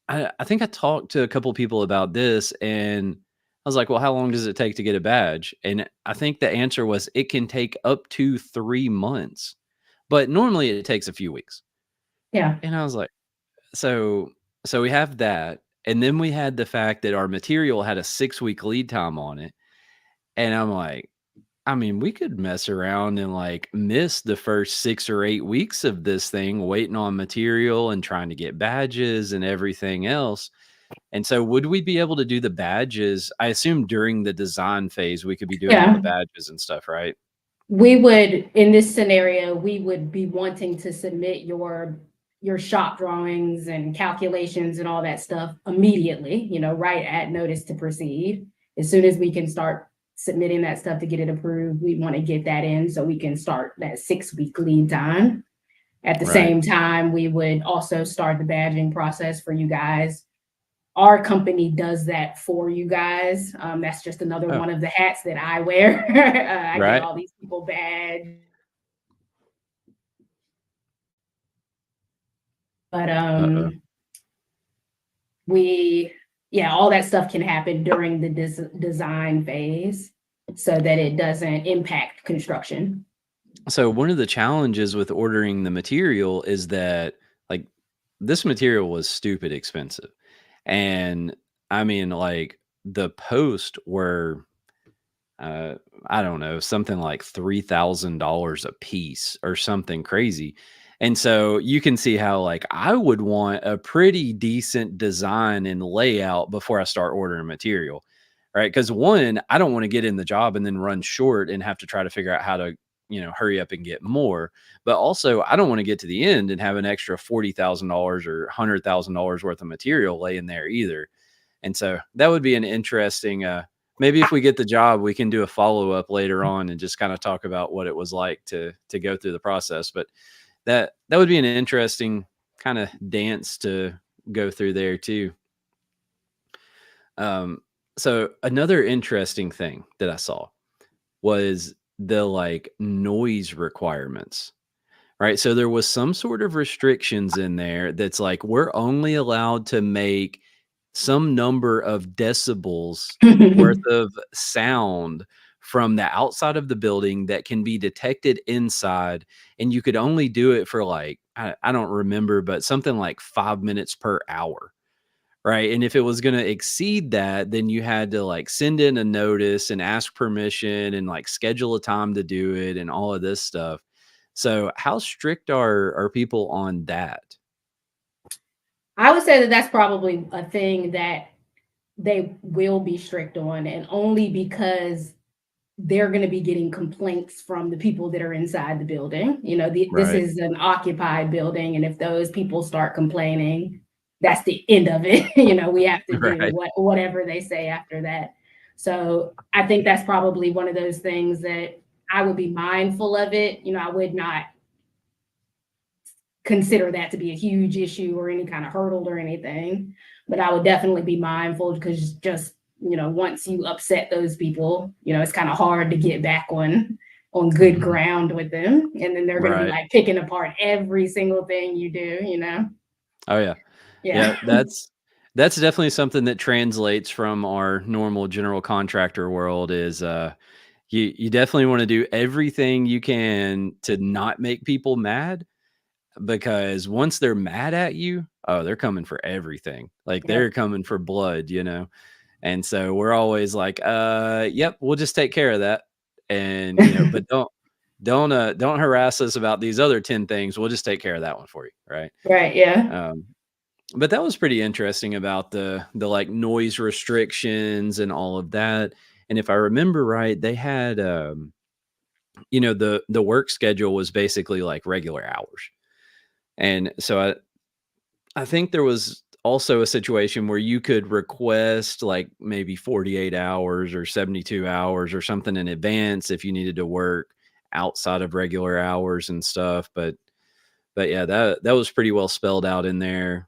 I think I talked to a couple people about this and I was like, well, how long does it take to get a badge? And I think the answer was it can take up to 3 months, but normally it takes a few weeks. Yeah. And I was like, so we have that, and then we had the fact that our material had a 6-week lead time on it, and I'm like, I mean, we could mess around and, like, miss the first 6 or 8 weeks of this thing waiting on material and trying to get badges and everything else, and so would we be able to do the badges? I assume during the design phase, we could be doing all the Yeah. badges and stuff, right? We would, in this scenario, we would be wanting to submit your shop drawings and calculations and all that stuff immediately, right at notice to proceed. As soon as we can start submitting that stuff to get it approved, we want to get that in so we can start that 6-week lead time. At the Right. same time, we would also start the badging process for you guys. Our company does that for you guys. That's just another Oh, one of the hats that I wear. I get right? all these people badged. But Uh-oh. all that stuff can happen during the design phase so that it doesn't impact construction. So one of the challenges with ordering the material is that like this material was stupid expensive. And I mean like the posts were uh I don't know, something like $3,000 a piece or something crazy. And so you can see how like I would want a pretty decent design and layout before I start ordering material. Right. Because one, I don't want to get in the job and then run short and have to try to figure out how to, hurry up and get more. But also, I don't want to get to the end and have an extra $40,000 or $100,000 worth of material laying there either. And so that would be an interesting, maybe if we get the job, we can do a follow up later on and just kind of talk about what it was like to go through the process. But that would be an interesting kind of dance to go through there too. Um, so another interesting thing that I saw was the like noise requirements, right? So there was some sort of restrictions in there that's like we're only allowed to make some number of decibels worth of sound from the outside of the building that can be detected inside. And you could only do it for like, I don't remember, but something like 5 minutes per hour. Right. And if it was going to exceed that, then you had to like send in a notice and ask permission and like schedule a time to do it and all of this stuff. So how strict are people on that? I would say that that's probably a thing that they will be strict on, and only because they're going to be getting complaints from the people that are inside the building. This Right. is an occupied building, and if those people start complaining, that's the end of it. We have to do Right. whatever they say after that. So I think that's probably one of those things that I would be mindful of it. I would not consider that to be a huge issue or any kind of hurdle or anything, but I would definitely be mindful, because just once you upset those people, it's kind of hard to get back on good Mhm. ground with them, and then they're going to be Right. like picking apart every single thing you do. Oh yeah. Yeah. Yeah, that's definitely something that translates from our normal general contractor world is you definitely want to do everything you can to not make people mad, because once they're mad at you, oh, they're coming for everything. Like they're Yep. coming for blood. And so we're always like, yep, we'll just take care of that. And but don't harass us about these other 10 things. We'll just take care of that one for you, right? Right. Yeah. Um, but that was pretty interesting about the like noise restrictions and all of that. And if I remember right, they had the work schedule was basically like regular hours. And so I think there was also a situation where you could request like maybe 48 hours or 72 hours or something in advance if you needed to work outside of regular hours and stuff. But yeah, that was pretty well spelled out in there.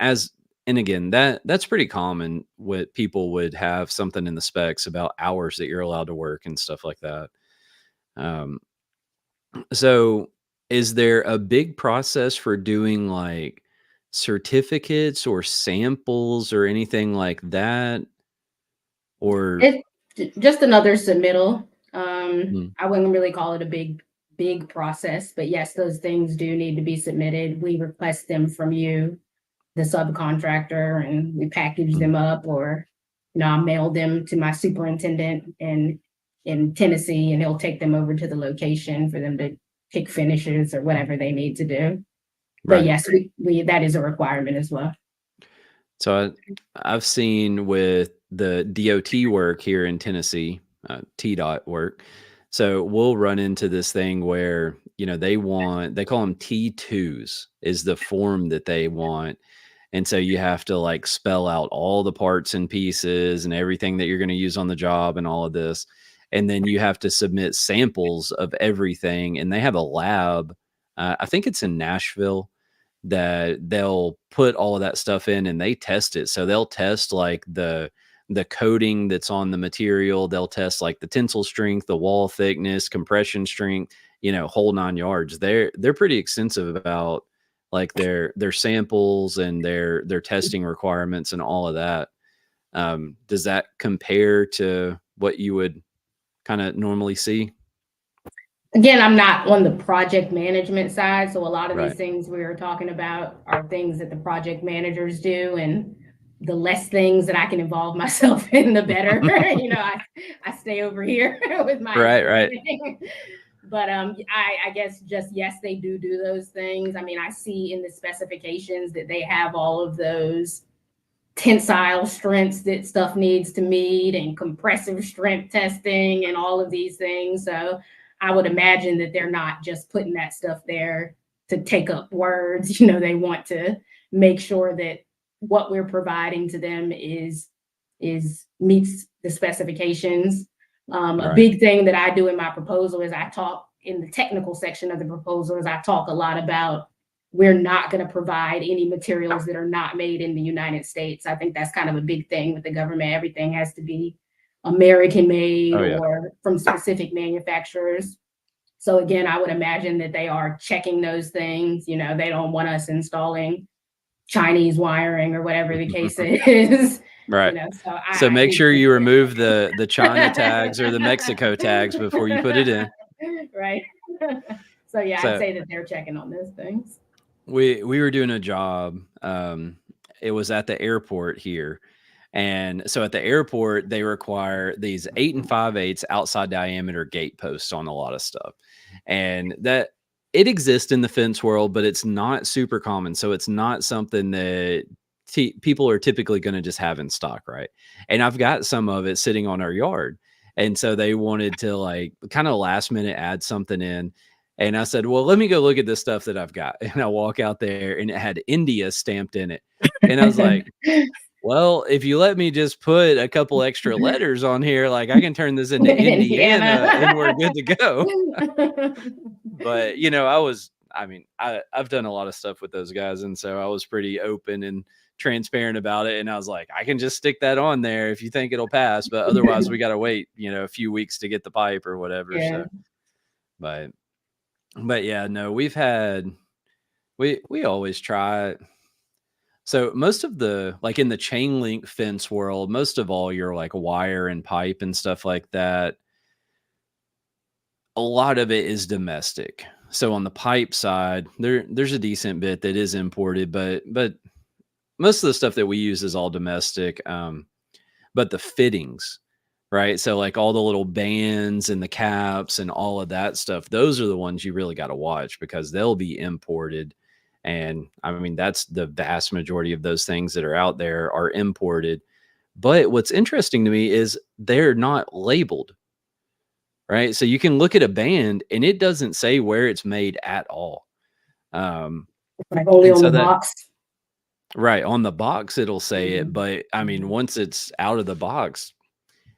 As and again, that's pretty common. What people would have something in the specs about hours that you're allowed to work and stuff like that. Um, so, is there a big process for doing like certificates or samples or anything like that? Or It's just another submittal. Mm, I wouldn't really call it a big process, but yes, those things do need to be submitted. We request them from you, the subcontractor, and we package mm, them up, or I mail them to my superintendent in Tennessee, and he'll take them over to the location for them to pick finishes or whatever they need to do. But right. yes, we that is a requirement as well. So I've seen with the DOT work here in Tennessee, TDOT work. So we'll run into this thing where, they call them T2s is the form that they want. And so you have to like spell out all the parts and pieces and everything that you're going to use on the job and all of this. And then you have to submit samples of everything. And they have a lab. I think it's in Nashville that they'll put all of that stuff in and they test it. So they'll test like the coating that's on the material. They'll test like the tensile strength, the wall thickness, compression strength, whole 9 yards. They're pretty extensive about like their samples and their testing requirements and all of that. Does that compare to what you would kind of normally see? Again, I'm not on the project management side, so a lot of these Right. things we are talking about are things that the project managers do, and the less things that I can involve myself in, the better. I stay over here with my Right, right. equipment. But I guess just yes, they do those things. I mean, I see in the specifications that they have all of those tensile strengths that stuff needs to meet and compressive strength testing and all of these things. So I would imagine that they're not just putting that stuff there to take up words. They want to make sure that what we're providing to them is meets the specifications. A big thing that I do in my proposal is I talk in the technical section of the proposal is I talk a lot about we're not going to provide any materials that are not made in the United States. I think that's kind of a big thing with the government. Everything has to be American made or from specific manufacturers. So again, I would imagine that they are checking those things. They don't want us installing Chinese wiring or whatever the case is. Right. So make sure you remove the China tags or the Mexico tags before you put it in. Right. So yeah, I'd say that they're checking on those things. We were doing a job. It was at the airport here. And so at the airport, they require these 8 5/8 outside diameter gate posts on a lot of stuff. And that it exists in the fence world, but it's not super common. So it's not something that people are typically going to just have in stock. Right. And I've got some of it sitting on our yard. And so they wanted to like kind of last minute add something in. And I said, well, let me go look at this stuff that I've got. And I walk out there and it had India stamped in it. And I was like, well, if you let me just put a couple extra letters on here, like I can turn this into Indiana and we're good to go. But, I've done a lot of stuff with those guys. And so I was pretty open and transparent about it. And I was like, I can just stick that on there if you think it'll pass. But otherwise, we got to wait, a few weeks to get the pipe or whatever. Yeah. So, but yeah, no, we always try it. So most of the, like in the chain link fence world, most of all your like wire and pipe and stuff like that, a lot of it is domestic. So on the pipe side, there's a decent bit that is imported, but most of the stuff that we use is all domestic. But the fittings, right? So like all the little bands and the caps and all of that stuff, those are the ones you really got to watch because they'll be imported. And I mean, that's the vast majority of those things that are out there are imported. But what's interesting to me is they're not labeled, right? So you can look at a band and it doesn't say where it's made at all. Like only on the box. Right. On the box, it'll say it. But I mean, once it's out of the box,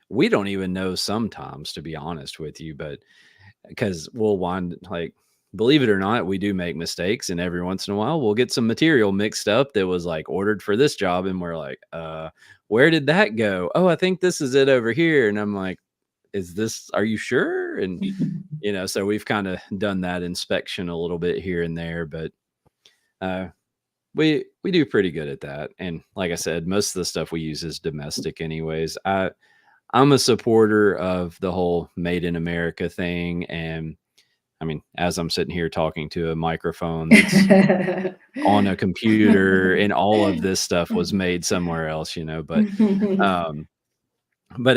we don't even know sometimes, to be honest with you, but because we'll wind like, believe it or not, we do make mistakes. And every once in a while, we'll get some material mixed up that was like ordered for this job. And we're like, where did that go? Oh, I think this is it over here. And I'm like, are you sure? And, so we've kind of done that inspection a little bit here and there, but we do pretty good at that. And like I said, most of the stuff we use is domestic anyways. I'm a supporter of the whole made in America thing. And I mean, as I'm sitting here talking to a microphone that's on a computer and all of this stuff was made somewhere else, but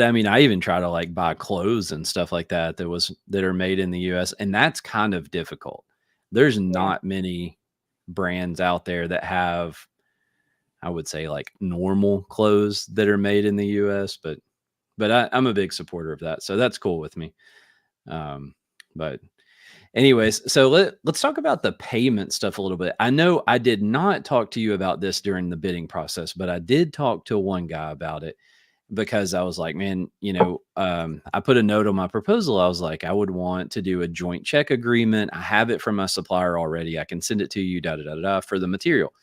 I mean, I even try to like buy clothes and stuff like that that are made in the US, and that's kind of difficult. There's not many brands out there that have, I would say, like normal clothes that are made in the US, but I'm a big supporter of that. So that's cool with me. But anyways, so let's talk about the payment stuff a little bit. I know I did not talk to you about this during the bidding process, but I did talk to one guy about it because I was like, man, I put a note on my proposal. I was like, I would want to do a joint check agreement. I have it from my supplier already. I can send it to you, for the material.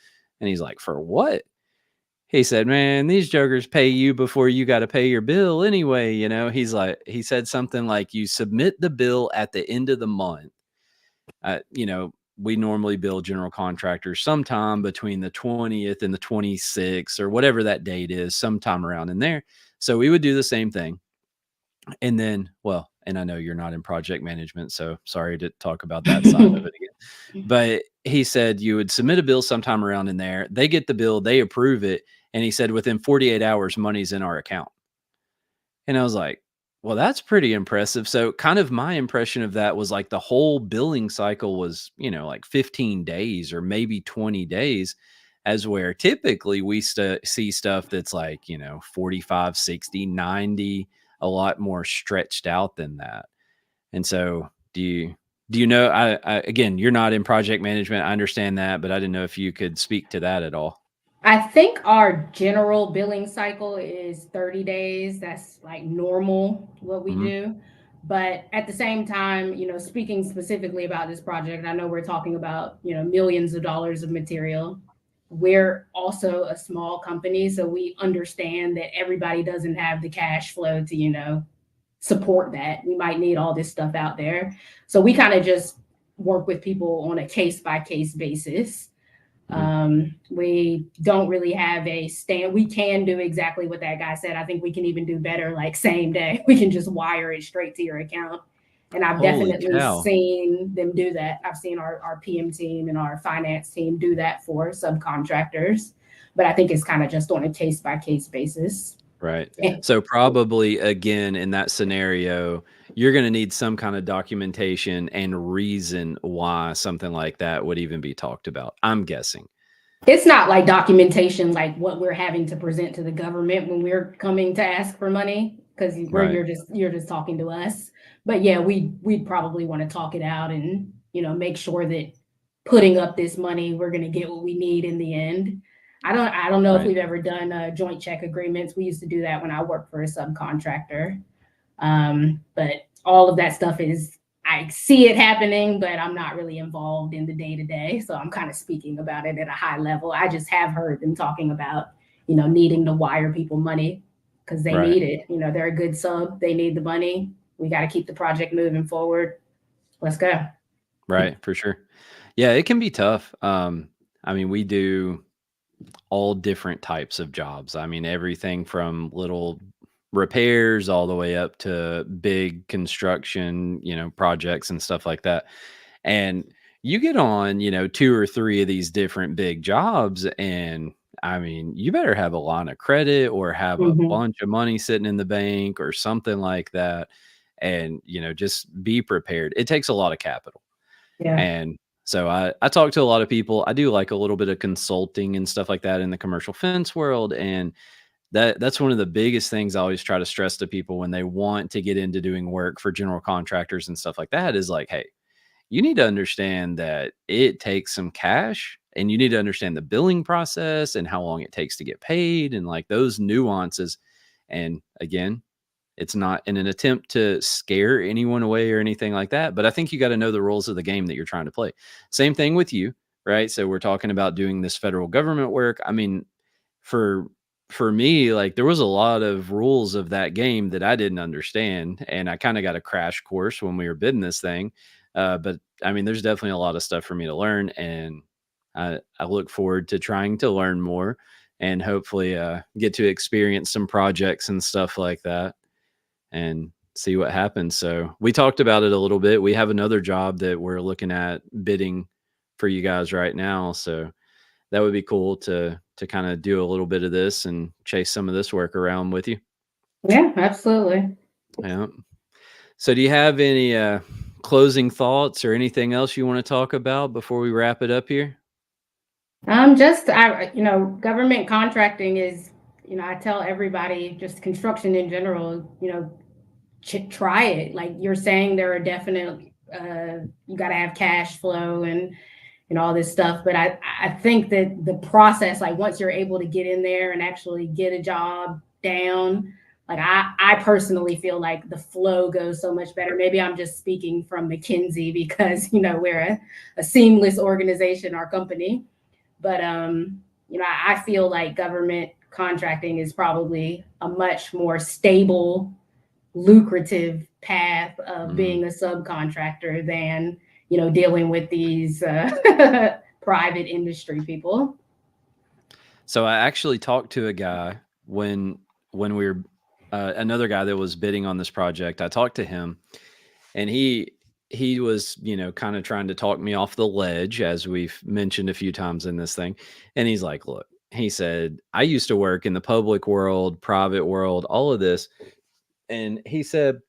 And he's like, for what? He said, man, these jokers pay you before you got to pay your bill anyway. He said something like, you submit the bill at the end of the month. We normally bill general contractors sometime between the 20th and the 26th or whatever that date is, sometime around in there. So we would do the same thing. And then, and I know you're not in project management, so sorry to talk about that side of it again. But he said you would submit a bill sometime around in there. They get the bill, they approve it. And he said, within 48 hours, money's in our account. And I was like, Well, that's pretty impressive. So, kind of my impression of that was like the whole billing cycle was, like 15 days or maybe 20 days, as where typically we see stuff that's like, 45, 60, 90, a lot more stretched out than that. And so, do you know, again, you're not in project management. I understand that, but I didn't know if you could speak to that at all. I think our general billing cycle is 30 days. That's like normal what we Hmm. do. But at the same time, speaking specifically about this project, I know we're talking about, millions of dollars of material. We're also a small company, so we understand that everybody doesn't have the cash flow to, support that. We might need all this stuff out there. So we kind of just work with people on a case by case basis. Hmm. We don't really have a stand. We can do exactly what that guy said. I think we can even do better, like same day. We can just wire it straight to your account. And I've Holy definitely cow. seen them do that. I've seen our PM team and our finance team do that for subcontractors. But I think it's kind of just on a case by case basis. Right. And So probably again in that scenario, you're going to need some kind of documentation and reason why something like that would even be talked about. I'm guessing. it's not like documentation like what we're having to present to the government when we're coming to ask for money, because Right. you're just talking to us. But yeah, we'd probably want to talk it out and make sure that putting up this money, we're going to get what we need in the end. I don't know if Right. we've ever done joint check agreements. We used to do that when I worked for a subcontractor. But all of that stuff is, I see it happening, but I'm not really involved in the day to day. So I'm kind of speaking about it at a high level. I just have heard them talking about, needing to wire people money because they Right. need it. They're a good sub. They need the money. We got to keep the project moving forward. Let's go. Right. For sure. Yeah, it can be tough. I mean, we do all different types of jobs. I mean, everything from little repairs all the way up to big construction, projects and stuff like that. And you get on, two or three of these different big jobs, and I mean, you better have a line of credit or have a Hmm. bunch of money sitting in the bank or something like that. And, just be prepared. It takes a lot of capital. Yeah. And so I talk to a lot of people. I do like a little bit of consulting and stuff like that in the commercial fence world. And that's one of the biggest things I always try to stress to people when they want to get into doing work for general contractors and stuff like that is like, hey, you need to understand that it takes some cash and you need to understand the billing process and how long it takes to get paid and like those nuances. And again, it's not in an attempt to scare anyone away or anything like that, but I think you got to know the rules of the game that you're trying to play. Same thing with you, right? So we're talking about doing this federal government work. I mean, for for me, like there was a lot of rules of that game that I didn't understand, and I kind of got a crash course when we were bidding this thing. But I mean, there's definitely a lot of stuff for me to learn, and I look forward to trying to learn more and hopefully get to experience some projects and stuff like that and see what happens. So we talked about it a little bit. We have another job that we're looking at bidding for you guys right now. So that would be cool to kind of do a little bit of this and chase some of this work around with you. Yeah, absolutely. Yeah. So do you have any closing thoughts or anything else you want to talk about before we wrap it up here? Just government contracting is, I tell everybody, just construction in general, try it. Like you're saying, there are definite, you got to have cash flow and all this stuff. But I think that the process, like once you're able to get in there and actually get a job down, like I personally feel like the flow goes so much better. Maybe I'm just speaking from McKinsey because, we're a seamless organization, our company. But I feel like government contracting is probably a much more stable, lucrative path of Mhm. being a subcontractor than dealing with these private industry people. So I actually talked to a guy when we were another guy that was bidding on this project. I talked to him and he was, kind of trying to talk me off the ledge as we've mentioned a few times in this thing. And he's like, "Look," he said, "I used to work in the public world, private world, all of this. And he said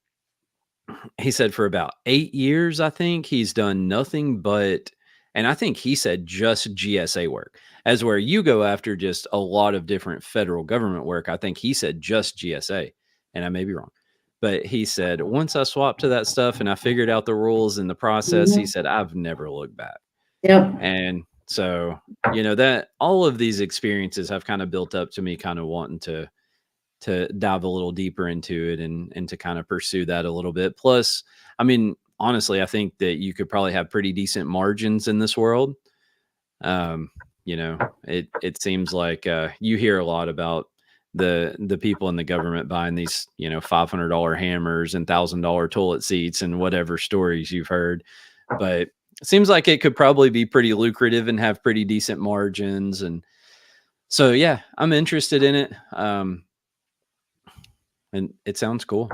for about 8 years, I think he's done nothing but, and I think he said just GSA work, as where you go after just a lot of different federal government work. I think he said just GSA, and I may be wrong. But he said, once I swapped to that stuff and I figured out the rules and the process, he Mhm. said, I've never looked back. Yep. And so, that all of these experiences have kind of built up to me kind of wanting to dive a little deeper into it and to kind of pursue that a little bit. Plus, I mean, honestly, I think that you could probably have pretty decent margins in this world. Um, it seems like you hear a lot about the people in the government buying these, $500 hammers and $1,000 toilet seats and whatever stories you've heard. But it seems like it could probably be pretty lucrative and have pretty decent margins. And so, yeah, I'm interested in it. And it sounds cool.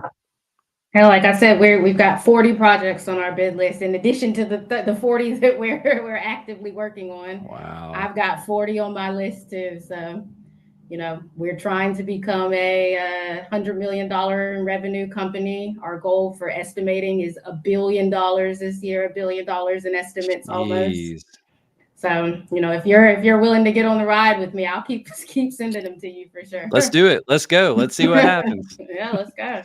And like I said, we've got 40 projects on our bid list in addition to the 40 that we're actively working on. Wow. I've got 40 on my list too. So, we're trying to become a $100 million in revenue company. Our goal for estimating is $1 billion this year, $1 billion in estimates almost. Jeez. So, if you're willing to get on the ride with me, I'll keep sending them to you for sure. Let's do it. Let's go. Let's see what happens. Yeah, let's go.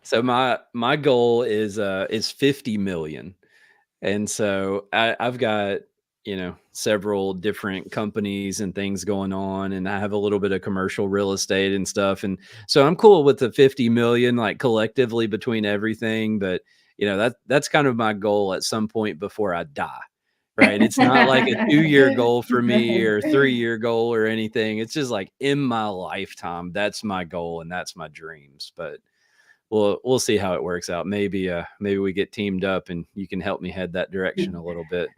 So my goal is 50 million. And so I've got, several different companies and things going on, and I have a little bit of commercial real estate and stuff. And so I'm cool with the 50 million, like collectively between everything. But that's kind of my goal at some point before I die. Right. It's not like a 2-year goal for me or 3-year goal or anything. It's just like in my lifetime, that's my goal and that's my dreams. But we'll see how it works out. Maybe we get teamed up and you can help me head that direction a little bit.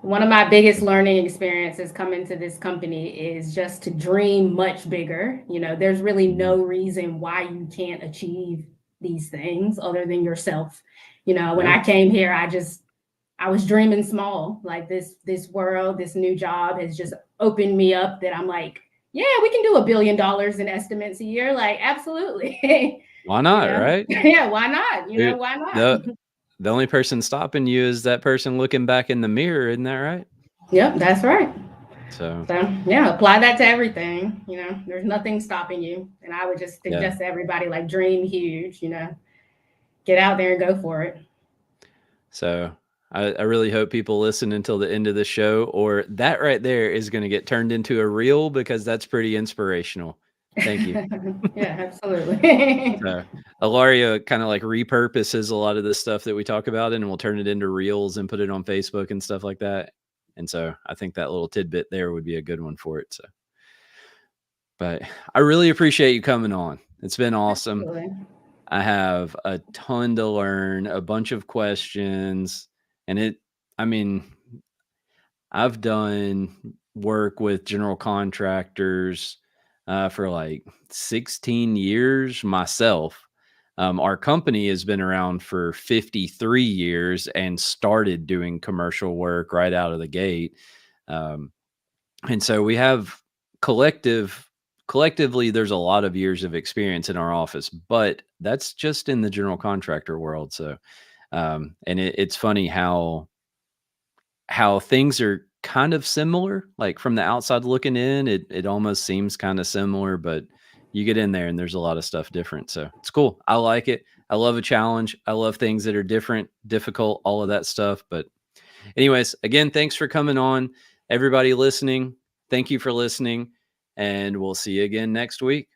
One of my biggest learning experiences coming to this company is just to dream much bigger. There's really no reason why you can't achieve these things other than yourself. When Yeah. I came here, I was dreaming small. Like this world, this new job has just opened me up that I'm like, yeah, we can do $1 billion in estimates a year. Like, absolutely. Why not, right? Yeah, why not? Dude, Why not? The only person stopping you is that person looking back in the mirror, isn't that right? Yep, that's right. So yeah, apply that to everything. There's nothing stopping you. And I would just suggest to everybody, like, dream huge, get out there and go for it. So I really hope people listen until the end of the show, or that right there is going to get turned into a reel because that's pretty inspirational. Thank you. Yeah, absolutely. So Ilaria kind of like repurposes a lot of the stuff that we talk about and we'll turn it into reels and put it on Facebook and stuff like that. And so I think that little tidbit there would be a good one for it. So, but I really appreciate you coming on. It's been awesome. Absolutely. I have a ton to learn, a bunch of questions, and I've done work with general contractors for like 16 years myself. Our company has been around for 53 years and started doing commercial work right out of the gate. And so we have collectively, there's a lot of years of experience in our office, but that's just in the general contractor world. So, and it's funny how things are kind of similar, like from the outside looking in, it almost seems kind of similar, but you get in there and there's a lot of stuff different. So it's cool. I like it. I love a challenge. I love things that are different, difficult, all of that stuff. But anyways, again, thanks for coming on. Everybody listening, thank you for listening, and we'll see you again next week.